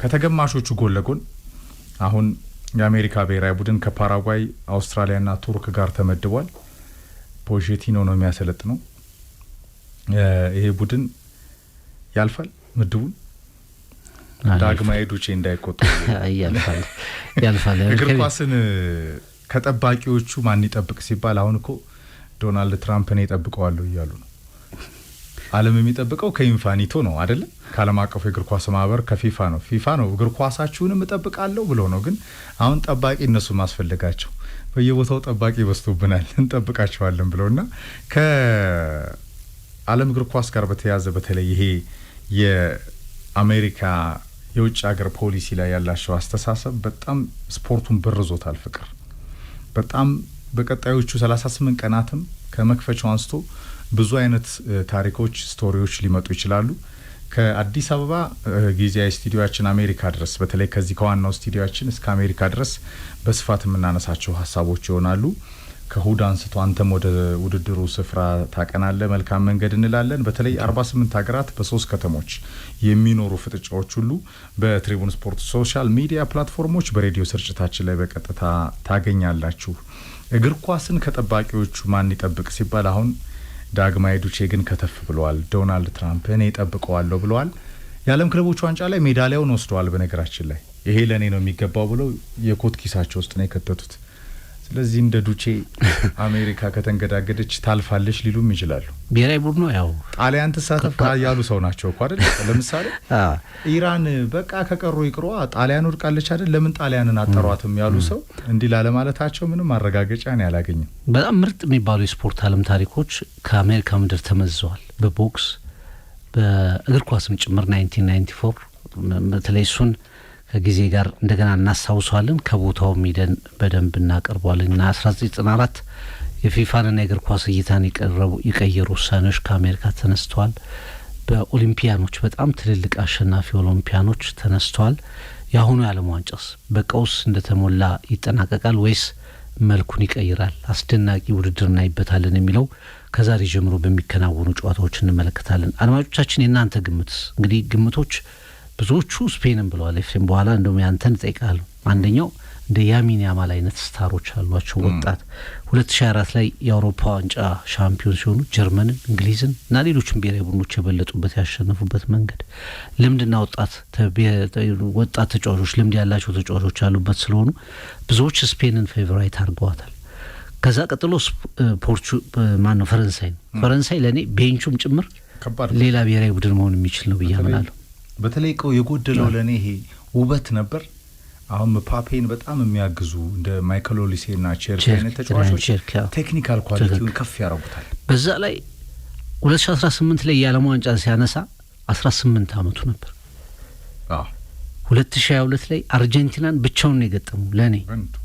ከተገማሾቹ ጎን ለጎን አሁን የአሜሪካ ብሔራዊ ቡድን ከፓራጓይ፣ አውስትራሊያና ቱርክ ጋር ተመድቧል። ፖቼቲኖ ነው የሚያሰለጥነው። ይሄ ቡድን ያልፋል ምድቡን። ዳግማዊ ዱቼ እንዳይቆጡ ያልፋል። እግር ኳስን ከጠባቂዎቹ ማን ይጠብቅ ሲባል አሁን እኮ ዶናልድ ትራምፕን ይጠብቀዋሉ እያሉ ነው። ዓለም የሚጠብቀው ከኢንፋኒቶ ነው አይደለ? ከዓለም አቀፉ የእግር ኳስ ማህበር ከፊፋ ነው። ፊፋ ነው እግር ኳሳችሁንም እጠብቃለሁ ብሎ ነው። ግን አሁን ጠባቂ እነሱ ማስፈልጋቸው በየቦታው ጠባቂ በዝቶብናል እንጠብቃቸዋለን ብለውና ከዓለም እግር ኳስ ጋር በተያያዘ በተለይ ይሄ የአሜሪካ የውጭ ሀገር ፖሊሲ ላይ ያላቸው አስተሳሰብ በጣም ስፖርቱን በርዞታል ፍቅር። በጣም በቀጣዮቹ 38 ቀናትም ከመክፈቻው አንስቶ ብዙ አይነት ታሪኮች፣ ስቶሪዎች ሊመጡ ይችላሉ። ከአዲስ አበባ ጊዜያዊ ስቱዲዮአችን አሜሪካ ድረስ በተለይ ከዚህ ከዋናው ስቱዲዮአችን እስከ አሜሪካ ድረስ በስፋት የምናነሳቸው ሀሳቦች ይሆናሉ። ከእሁድ አንስቶ አንተም ወደ ውድድሩ ስፍራ ታቀናለህ። መልካም መንገድ እንላለን። በተለይ 48 ሀገራት በ3 ከተሞች የሚኖሩ ፍጥጫዎች ሁሉ በትሪቡን ስፖርት ሶሻል ሚዲያ ፕላትፎርሞች በሬዲዮ ስርጭታችን ላይ በቀጥታ ታገኛላችሁ። እግር ኳስን ከጠባቂዎቹ ማን ይጠብቅ ሲባል አሁን ዳግማዊ ዱቼ ግን ከተፍ ብለዋል። ዶናልድ ትራምፕ እኔ እጠብቀዋለሁ ብለዋል። የዓለም ክለቦች ዋንጫ ላይ ሜዳሊያውን ወስደዋል። በነገራችን ላይ ይሄ ለእኔ ነው የሚገባው ብለው የኮት ኪሳቸው ውስጥ ነው የከተቱት። ስለዚህ እንደ ዱቼ አሜሪካ ከተንገዳገደች ታልፋለች ሊሉም ይችላሉ። ብሔራዊ ቡድኑ ያው ጣሊያን ተሳተፍ ያሉ ሰው ናቸው እኮ አይደል? ለምሳሌ ኢራን በቃ ከቀሩ ይቅሯ ጣሊያን ወድቃለች አይደል? ለምን ጣሊያንን አጠሯትም ያሉ ሰው እንዲህ ላለማለታቸው ምንም ማረጋገጫ ነው ያላገኘም። በጣም ምርጥ የሚባሉ የስፖርት ዓለም ታሪኮች ከአሜሪካ ምድር ተመዝዘዋል። በቦክስ በእግር ኳስም ጭምር 1994 በተለይ እሱን ከጊዜ ጋር እንደገና እናስታውሰዋለን። ከቦታው ሚደን በደንብ እናቀርበዋለን እና 1994 የፊፋንና የእግር ኳስ እይታን የቀየሩ ውሳኔዎች ከአሜሪካ ተነስተዋል። በኦሊምፒያኖች በጣም ትልልቅ አሸናፊ ኦሊምፒያኖች ተነስተዋል። የአሁኑ የዓለም ዋንጫስ በቀውስ እንደተሞላ ይጠናቀቃል ወይስ መልኩን ይቀይራል? አስደናቂ ውድድር እናይበታለን የሚለው ከዛሬ ጀምሮ በሚከናወኑ ጨዋታዎች እንመለከታለን። አድማጮቻችን የእናንተ ግምትስ? እንግዲህ ግምቶች ብዙዎቹ ስፔንን ብለዋል። ኤፍሬም በኋላ እንደውም ያንተን እጠይቃለሁ። አንደኛው እንደ ያሚን ያማል አይነት ስታሮች አሏቸው ወጣት 2004 ላይ የአውሮፓ ዋንጫ ሻምፒዮን ሲሆኑ ጀርመንን፣ እንግሊዝን እና ሌሎችም ብሔራዊ ቡድኖች የበለጡበት ያሸነፉበት መንገድ ልምድና ወጣት ተጫዋቾች ልምድ ያላቸው ተጫዋቾች ያሉበት ስለሆኑ ብዙዎች ስፔንን ፌቨራይት አድርገዋታል። ከዛ ቀጥሎ ፈረንሳይ ነው። ፈረንሳይ ለእኔ ቤንቹም ጭምር ሌላ ብሔራዊ ቡድን መሆን የሚችል ነው ብዬ አምናለሁ። በተለይ የጎደለው ለእኔ ይሄ ውበት ነበር። አሁን ፓፔን በጣም የሚያግዙ እንደ ማይክል ኦሊሴና ቼርኪ አይነት ተጫዋቾች ቴክኒካል ኳሊቲውን ከፍ ያደርጉታል። በዛ ላይ 2018 ላይ የዓለም ዋንጫ ሲያነሳ 18 አመቱ ነበር። 2022 ላይ አርጀንቲናን ብቻውን ነው የገጠመው። ለኔ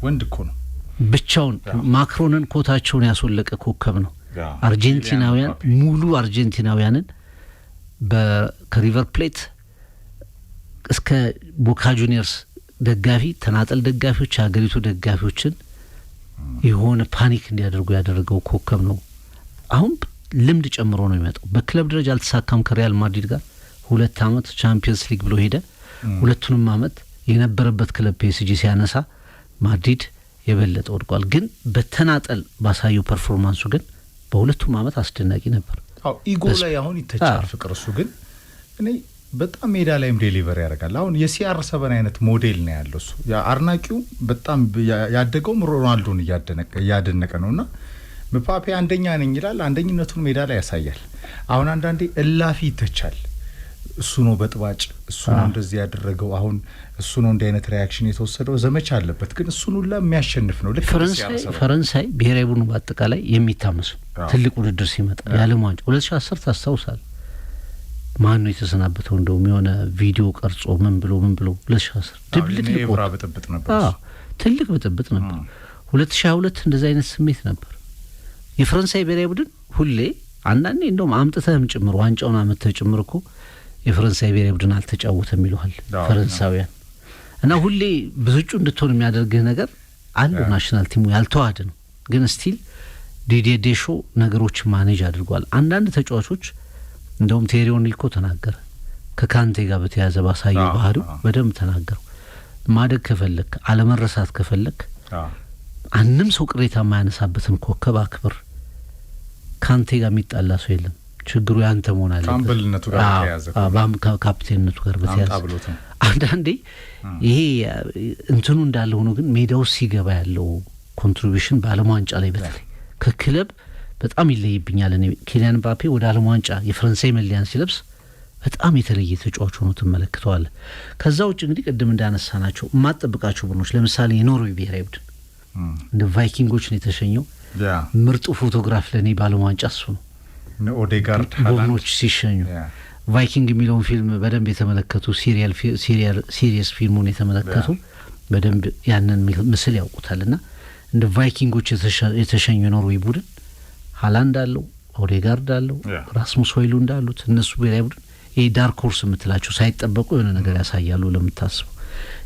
ወንድ እኮ ነው ብቻውን። ማክሮንን ኮታቸውን ያስወለቀ ኮከብ ነው። አርጀንቲናውያን ሙሉ አርጀንቲናውያንን ከሪቨር ፕሌት እስከ ቦካ ጁኒየርስ ደጋፊ ተናጠል ደጋፊዎች ሀገሪቱ ደጋፊዎችን የሆነ ፓኒክ እንዲያደርጉ ያደረገው ኮከብ ነው። አሁን ልምድ ጨምሮ ነው የሚመጣው። በክለብ ደረጃ አልተሳካም ከሪያል ማድሪድ ጋር 2 አመት ቻምፒየንስ ሊግ ብሎ ሄደ። ሁለቱንም አመት የነበረበት ክለብ ፒኤስጂ ሲያነሳ ማድሪድ የበለጠ ወድቋል። ግን በተናጠል ባሳየው ፐርፎርማንሱ ግን በሁለቱም አመት አስደናቂ ነበር። ኢጎ ላይ አሁን ይተቻል ፍቅር። እሱ ግን እኔ በጣም ሜዳ ላይም ዴሊቨር ያደርጋል። አሁን የCR7 አይነት ሞዴል ነው ያለው እሱ። አርናቂው በጣም ያደገውም ሮናልዶን እያደነቀ ነውና ምባፔ አንደኛ ነኝ ይላል። አንደኝነቱን ሜዳ ላይ ያሳያል። አሁን አንዳንዴ እላፊ ይተቻል። እሱ ነው በጥባጭ፣ እሱ ነው እንደዚህ ያደረገው፣ አሁን እሱ ነው እንደ አይነት ሪያክሽን የተወሰደው። ዘመቻ አለበት ግን እሱን ሁላ የሚያሸንፍ ነው። ልክ ፈረንሳይ ብሔራዊ ቡድኑ በአጠቃላይ የሚታመሱ ትልቅ ውድድር ሲመጣ የዓለም ዋንጫ 2010 ታስታውሳል። ማን ነው የተሰናበተው? እንደውም የሆነ ቪዲዮ ቀርጾ ምን ብሎ 2010 ድብልቅ ብጥብጥ ነበር። ትልቅ ብጥብጥ ነበር። 2022 እንደዚህ አይነት ስሜት ነበር። የፈረንሳይ ብሔራዊ ቡድን ሁሌ አንዳንዴ እንደውም አምጥተህም ጭምር ዋንጫውን አመጥተህ ጭምር እኮ የፈረንሳይ ብሔራዊ ቡድን አልተጫወተም ይሉሃል ፈረንሳውያን። እና ሁሌ ብዙጩ እንድትሆን የሚያደርግህ ነገር አለው። ናሽናል ቲሙ ያልተዋሃደ ነው፣ ግን ስቲል ዲዲዬ ዴሾ ነገሮች ማኔጅ አድርጓል። አንዳንድ ተጫዋቾች እንደውም ቴሪ ኦንሪ እኮ ተናገረ፣ ከካንቴ ጋር በተያያዘ ባሳየው ባህሪው በደንብ ተናገረው። ማደግ ከፈለክ አለመረሳት ከፈለክ አንድም ሰው ቅሬታ የማያነሳበትን ኮከብ አክብር። ካንቴ ጋር የሚጣላ ሰው የለም። ችግሩ ያንተ መሆን አለበት። ካምበልነቱ ጋር በተያያዘ ካፕቴንነቱ ጋር በተያያዘ አንዳንዴ ይሄ እንትኑ እንዳለ ሆኖ ግን ሜዳው ሲገባ ያለው ኮንትሪቢዩሽን በዓለም ዋንጫ ላይ በተለይ ከክለብ በጣም ይለይብኛል። እኔ ኪሊያን ምባፔ ወደ ዓለም ዋንጫ የፈረንሳይ መለያን ሲለብስ በጣም የተለየ ተጫዋች ሆኖ ትመለከተዋለህ። ከዛ ውጭ እንግዲህ ቅድም እንዳነሳናቸው የማትጠብቃቸው ቡድኖች ለምሳሌ የኖርዌይ ብሔራዊ ቡድን እንደ ቫይኪንጎች ነው የተሸኘው። ምርጡ ፎቶግራፍ ለእኔ በዓለም ዋንጫ እሱ ነው። ኦዴጋርድ ቡድኖች ሲሸኙ ቫይኪንግ የሚለውን ፊልም በደንብ የተመለከቱ ሲሪየስ ፊልሙን የተመለከቱ በደንብ ያንን ምስል ያውቁታልና እንደ ቫይኪንጎች የተሸኙ የኖርዌይ ቡድን ሃላንድ አለው፣ ኦዴጋርድ አለው፣ ራስሙስ ሆይሉንድ አሉት። እነሱ ብሔራዊ ቡድን ይሄ ዳርክ ሆርስ የምትላቸው ሳይጠበቁ የሆነ ነገር ያሳያሉ ለምታስበው።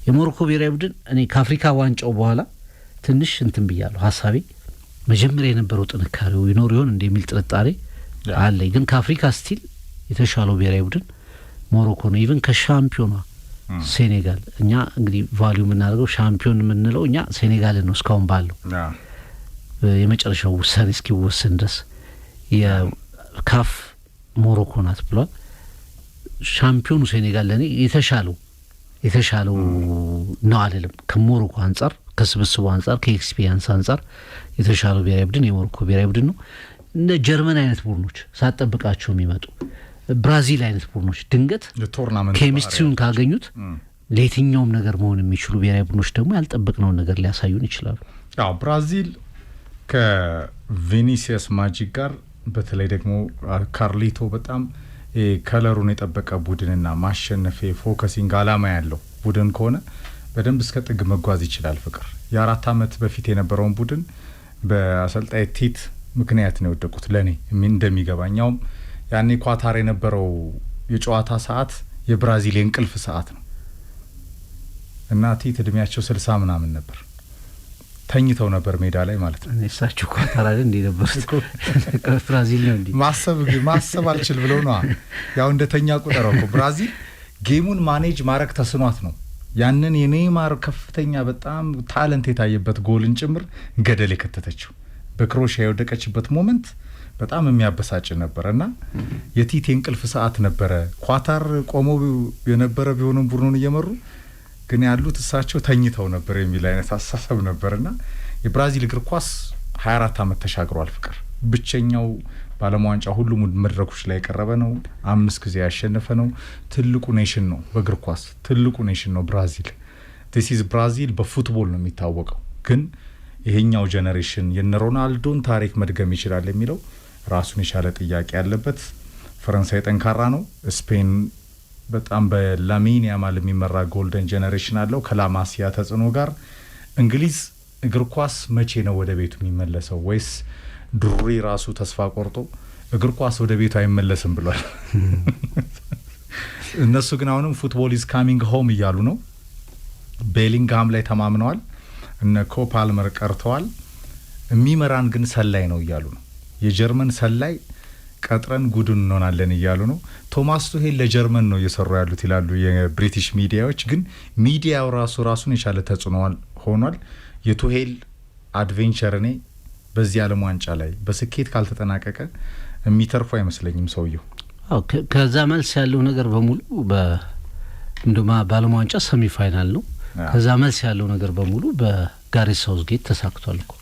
የሞሮኮ ብሔራዊ ቡድን እኔ ከአፍሪካ ዋንጫው በኋላ ትንሽ እንትን ብያለሁ። ሀሳቤ መጀመሪያ የነበረው ጥንካሬው ይኖር ይሆን እንደሚል ጥርጣሬ አለኝ። ግን ከአፍሪካ ስቲል የተሻለው ብሔራዊ ቡድን ሞሮኮ ነው። ኢቭን ከሻምፒዮኗ ሴኔጋል፣ እኛ እንግዲህ ቫልዩ የምናደርገው ሻምፒዮን የምንለው እኛ ሴኔጋልን ነው እስካሁን ባለው የመጨረሻው ውሳኔ እስኪወሰን ድረስ የካፍ ሞሮኮ ናት ብሏል። ሻምፒዮኑ ሴኔጋል ለእኔ የተሻለው ነው አልልም። ከሞሮኮ አንጻር፣ ከስብስቡ አንጻር፣ ከኤክስፒሪያንስ አንጻር የተሻለው ብሔራዊ ቡድን የሞሮኮ ብሔራዊ ቡድን ነው። እነ ጀርመን አይነት ቡድኖች ሳትጠብቃቸው የሚመጡ ብራዚል አይነት ቡድኖች ድንገት ኬሚስትሪውን ካገኙት ለየትኛውም ነገር መሆን የሚችሉ ብሔራዊ ቡድኖች ደግሞ ያልጠበቅነውን ነገር ሊያሳዩን ይችላሉ። ብራዚል ከቪኒሲየስ ማጂክ ጋር በተለይ ደግሞ ካርሊቶ በጣም ከለሩን የጠበቀ ቡድንና ማሸነፍ ፎከሲንግ አላማ ያለው ቡድን ከሆነ በደንብ እስከ ጥግ መጓዝ ይችላል። ፍቅር የ4 አመት በፊት የነበረውን ቡድን በአሰልጣኝ ቲት ምክንያት ነው የወደቁት። ለኔ እንደሚገባኛውም ያኔ ኳታር የነበረው የጨዋታ ሰዓት የብራዚል የእንቅልፍ ሰዓት ነው እና ቲት እድሜያቸው 60 ምናምን ነበር። ተኝተው ነበር ሜዳ ላይ ማለት ነው። እሳቸው ኳታር አይደል እንዴ ነበር ብራዚል ነው እንዴ ማሰብ አልችል ብለው ነው ያው እንደተኛ ቁጠረው እኮ ብራዚል ጌሙን ማኔጅ ማድረግ ተስኗት ነው ያንን የኔይማር ከፍተኛ በጣም ታለንት የታየበት ጎልን ጭምር ገደል የከተተችው። በክሮሺያ የወደቀችበት ሞመንት በጣም የሚያበሳጭ ነበርና የቲቴ እንቅልፍ ሰዓት ነበረ። ኳታር ቆመው የነበረ ቢሆንም ቡድኑን እየመሩ ግን ያሉት እሳቸው ተኝተው ነበር የሚል አይነት አሳሰብ ነበርና የብራዚል እግር ኳስ 24 አመት ተሻግሯል። ፍቅር ብቸኛው በዓለም ዋንጫ ሁሉም መድረኮች ላይ የቀረበ ነው። 5 ጊዜ ያሸነፈ ነው። ትልቁ ኔሽን ነው በእግር ኳስ ትልቁ ኔሽን ነው ብራዚል። this is ብራዚል በፉትቦል ነው የሚታወቀው። ግን ይሄኛው ጄኔሬሽን የነ ሮናልዶን ታሪክ መድገም ይችላል የሚለው ራሱን የቻለ ጥያቄ ያለበት። ፈረንሳይ ጠንካራ ነው። ስፔን በጣም በላሚን ያማል የሚመራ ጎልደን ጄኔሬሽን አለው ከላማሲያ ተጽዕኖ ጋር። እንግሊዝ እግር ኳስ መቼ ነው ወደ ቤቱ የሚመለሰው? ወይስ ድሩሪ ራሱ ተስፋ ቆርጦ እግር ኳስ ወደ ቤቱ አይመለስም ብሏል። እነሱ ግን አሁንም ፉትቦል ኢዝ ካሚንግ ሆም እያሉ ነው። ቤሊንግሃም ላይ ተማምነዋል። እነ ኮፓልመር ቀርተዋል። የሚመራን ግን ሰላይ ነው እያሉ ነው። የጀርመን ሰላይ ቀጥረን ጉድን እንሆናለን እያሉ ነው። ቶማስ ቱሄል ለጀርመን ነው እየሰሩ ያሉት ይላሉ የብሪቲሽ ሚዲያዎች። ግን ሚዲያው ራሱን የቻለ ተጽዕኖ ሆኗል። የቱሄል አድቬንቸር እኔ በዚህ ዓለም ዋንጫ ላይ በስኬት ካልተጠናቀቀ የሚተርፉ አይመስለኝም ሰውየው። ከዛ መልስ ያለው ነገር በሙሉ እንደማ በዓለም ዋንጫ ሰሚ ፋይናል ነው። ከዛ መልስ ያለው ነገር በሙሉ በጋሬት ሳውዝጌት ተሳክቷል እኮ።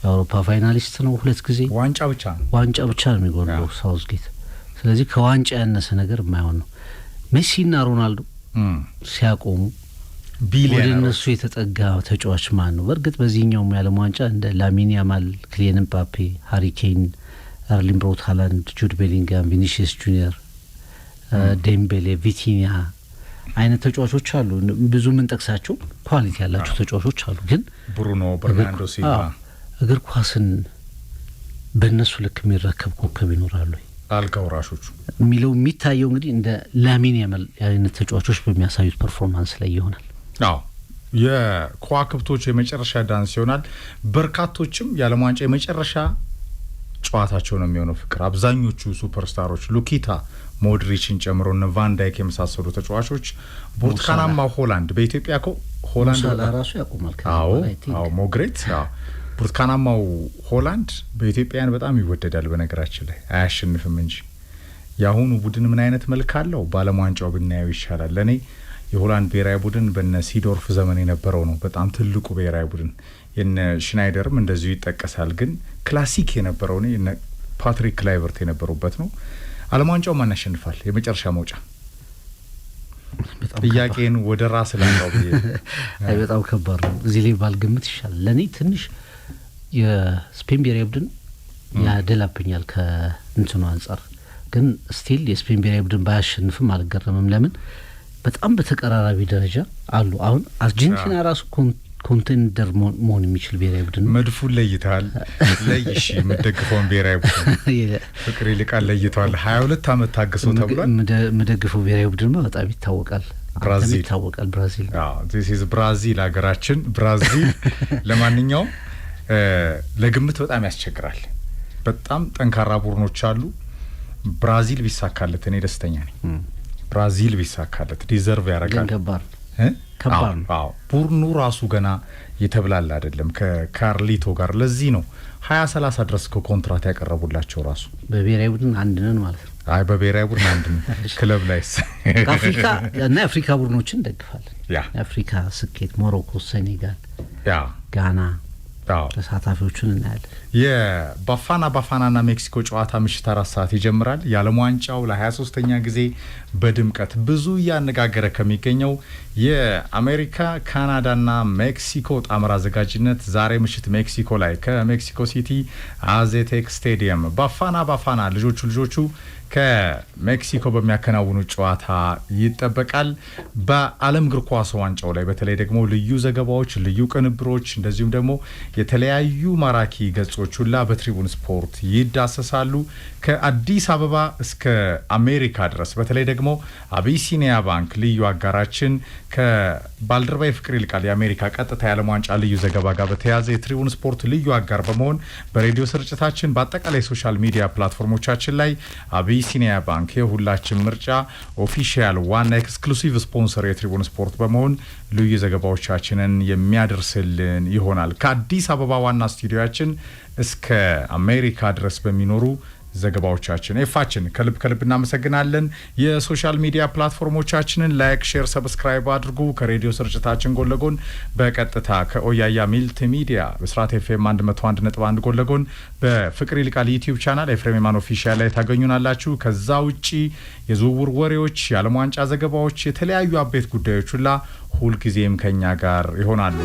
የአውሮፓ ፋይናሊስት ነው 2 ጊዜ። ዋንጫ ብቻ ነው የሚጎለው ሳውዝጌት። ስለዚህ ከዋንጫ ያነሰ ነገር የማይሆን ነው። ሜሲና ሮናልዶ ሲያቆሙ ወደ እነሱ የተጠጋ ተጫዋች ማን ነው? በእርግጥ በዚህኛውም የዓለም ዋንጫ እንደ ላሚን ያማል፣ ክሊያን ምባፔ፣ ሃሪ ኬን፣ ኤርሊንግ ብራውት ሃላንድ፣ ጁድ ቤሊንጋም፣ ቪኒሲየስ ጁኒየር፣ ዴምቤሌ፣ ቪቲኒያ አይነት ተጫዋቾች አሉ። ብዙ ምን ጠቅሳቸው ኳሊቲ ያላቸው ተጫዋቾች አሉ። ግን ብሩኖ በርናንዶ ሲልቫ እግር ኳስን በእነሱ ልክ የሚረከብ ኮከብ ይኖራሉ አልጋውራሾቹ የሚለው የሚታየው እንግዲህ እንደ ላሚን ያማል አይነት ተጫዋቾች በሚያሳዩት ፐርፎርማንስ ላይ ይሆናል። የከዋክብቶች የመጨረሻ ዳንስ ይሆናል። በርካቶችም የዓለም ዋንጫ የመጨረሻ ጨዋታቸው ነው የሚሆነው። ፍቅር አብዛኞቹ ሱፐርስታሮች ሉኪታ ሞድሪችን ጨምሮ እነ ቫን ዳይክ የመሳሰሉ ተጫዋቾች ብርቱካናማ ሆላንድ በኢትዮጵያ ሆላንድ ራሱ ያቆማል። ሞግሬት ብርቱካናማው ሆላንድ በኢትዮጵያውያን በጣም ይወደዳል። በነገራችን ላይ አያሸንፍም እንጂ የአሁኑ ቡድን ምን አይነት መልክ አለው በዓለም ዋንጫው ብናየው ይሻላል። ለእኔ የሆላንድ ብሔራዊ ቡድን በነ ሲዶርፍ ዘመን የነበረው ነው በጣም ትልቁ ብሔራዊ ቡድን። የነ ሽናይደርም እንደዚሁ ይጠቀሳል። ግን ክላሲክ የነበረው ነው የነ ፓትሪክ ክላይቨርት የነበሩበት ነው። ዓለም ዋንጫው ማን ያሸንፋል? የመጨረሻ መውጫ ጥያቄን ወደ ራስ ላንጋው ብዬ በጣም ከባድ ነው። እዚህ ላይ ባልገምት ይሻላል። ለእኔ ትንሽ የስፔን ብሔራዊ ቡድን ያደላብኛል ከእንትኑ አንጻር። ግን ስቲል የስፔን ብሔራዊ ቡድን ባያሸንፍም አልገረምም። ለምን በጣም በተቀራራቢ ደረጃ አሉ። አሁን አርጀንቲና ራሱ ኮንቴንደር መሆን የሚችል ብሔራዊ ቡድን መድፉን ለይተሃል። ለይሽ የምደግፈውን ብሔራዊ ቡድን ፍቅር ይልቃል ለይተዋል። 22 ዓመት ታግሶ ተብሏል። የምደግፈው ብሔራዊ ቡድን በጣም ይታወቃል። ብራዚል ዚስ ብራዚል ሀገራችን ብራዚል። ለማንኛውም ለግምት በጣም ያስቸግራል። በጣም ጠንካራ ቡድኖች አሉ። ብራዚል ቢሳካለት እኔ ደስተኛ ነኝ። ብራዚል ቢሳካለት ዲዘርቭ ያደርጋል። ከባድ ነው። ቡድኑ ራሱ ገና የተብላላ አይደለም ከካርሊቶ ጋር። ለዚህ ነው 2030 ድረስ ኮንትራት ያቀረቡላቸው ራሱ። በብሔራዊ ቡድን አንድ ነን ማለት ነው። በብሔራዊ ቡድን አንድ ነን። ክለብ ላይስ ከአፍሪካ እና የአፍሪካ ቡድኖችን እንደግፋለን። የአፍሪካ ስኬት ሞሮኮ፣ ሴኔጋል፣ ጋና ተሳታፊዎቹን እናያለን። የባፋናና ሜክሲኮ ጨዋታ ምሽት 4 ሰዓት ይጀምራል። የዓለም ዋንጫው ለ23ኛ ጊዜ በድምቀት ብዙ እያነጋገረ ከሚገኘው የአሜሪካ ካናዳና ሜክሲኮ ጣምራ አዘጋጅነት ዛሬ ምሽት ሜክሲኮ ላይ ከሜክሲኮ ሲቲ አዜቴክ ስቴዲየም ባፋና ልጆቹ ከሜክሲኮ በሚያከናውኑ ጨዋታ ይጠበቃል። በዓለም እግር ኳስ ዋንጫው ላይ በተለይ ደግሞ ልዩ ዘገባዎች፣ ልዩ ቅንብሮች እንደዚሁም ደግሞ የተለያዩ ማራኪ ገጾች ሁላ በትሪቡን ስፖርት ይዳሰሳሉ። ከአዲስ አበባ እስከ አሜሪካ ድረስ በተለይ ደግሞ አቢሲኒያ ባንክ ልዩ አጋራችን ከባልደረባይ ፍቅር ይልቃል የአሜሪካ ቀጥታ የዓለም ዋንጫ ልዩ ዘገባ ጋር በተያያዘ የትሪቡን ስፖርት ልዩ አጋር በመሆን በሬዲዮ ስርጭታችን በአጠቃላይ ሶሻል ሚዲያ ፕላትፎርሞቻችን ላይ አቢሲኒያ ባንክ የሁላችን ምርጫ ኦፊሻል ዋና ኤክስክሉሲቭ ስፖንሰር የትሪቡን ስፖርት በመሆን ልዩ ዘገባዎቻችንን የሚያደርስልን ይሆናል። ከአዲስ አበባ ዋና ስቱዲዮያችን እስከ አሜሪካ ድረስ በሚኖሩ ዘገባዎቻችን ኤፋችን ከልብ እናመሰግናለን። የሶሻል ሚዲያ ፕላትፎርሞቻችንን ላይክ፣ ሼር፣ ሰብስክራይብ አድርጉ። ከሬዲዮ ስርጭታችን ጎን ለጎን በቀጥታ ከኦያያ ሚልቲ ሚዲያ ብስራት ኤፍኤም 101.1 ጎን ለጎን በፍቅር ይልቃል ዩቲዩብ ቻናል ኤፍሬም የማን ኦፊሻል ላይ ታገኙናላችሁ። ከዛ ውጪ የዝውውር ወሬዎች፣ የዓለም ዋንጫ ዘገባዎች፣ የተለያዩ አበይት ጉዳዮች ሁላ ሁልጊዜም ከኛ ጋር ይሆናሉ።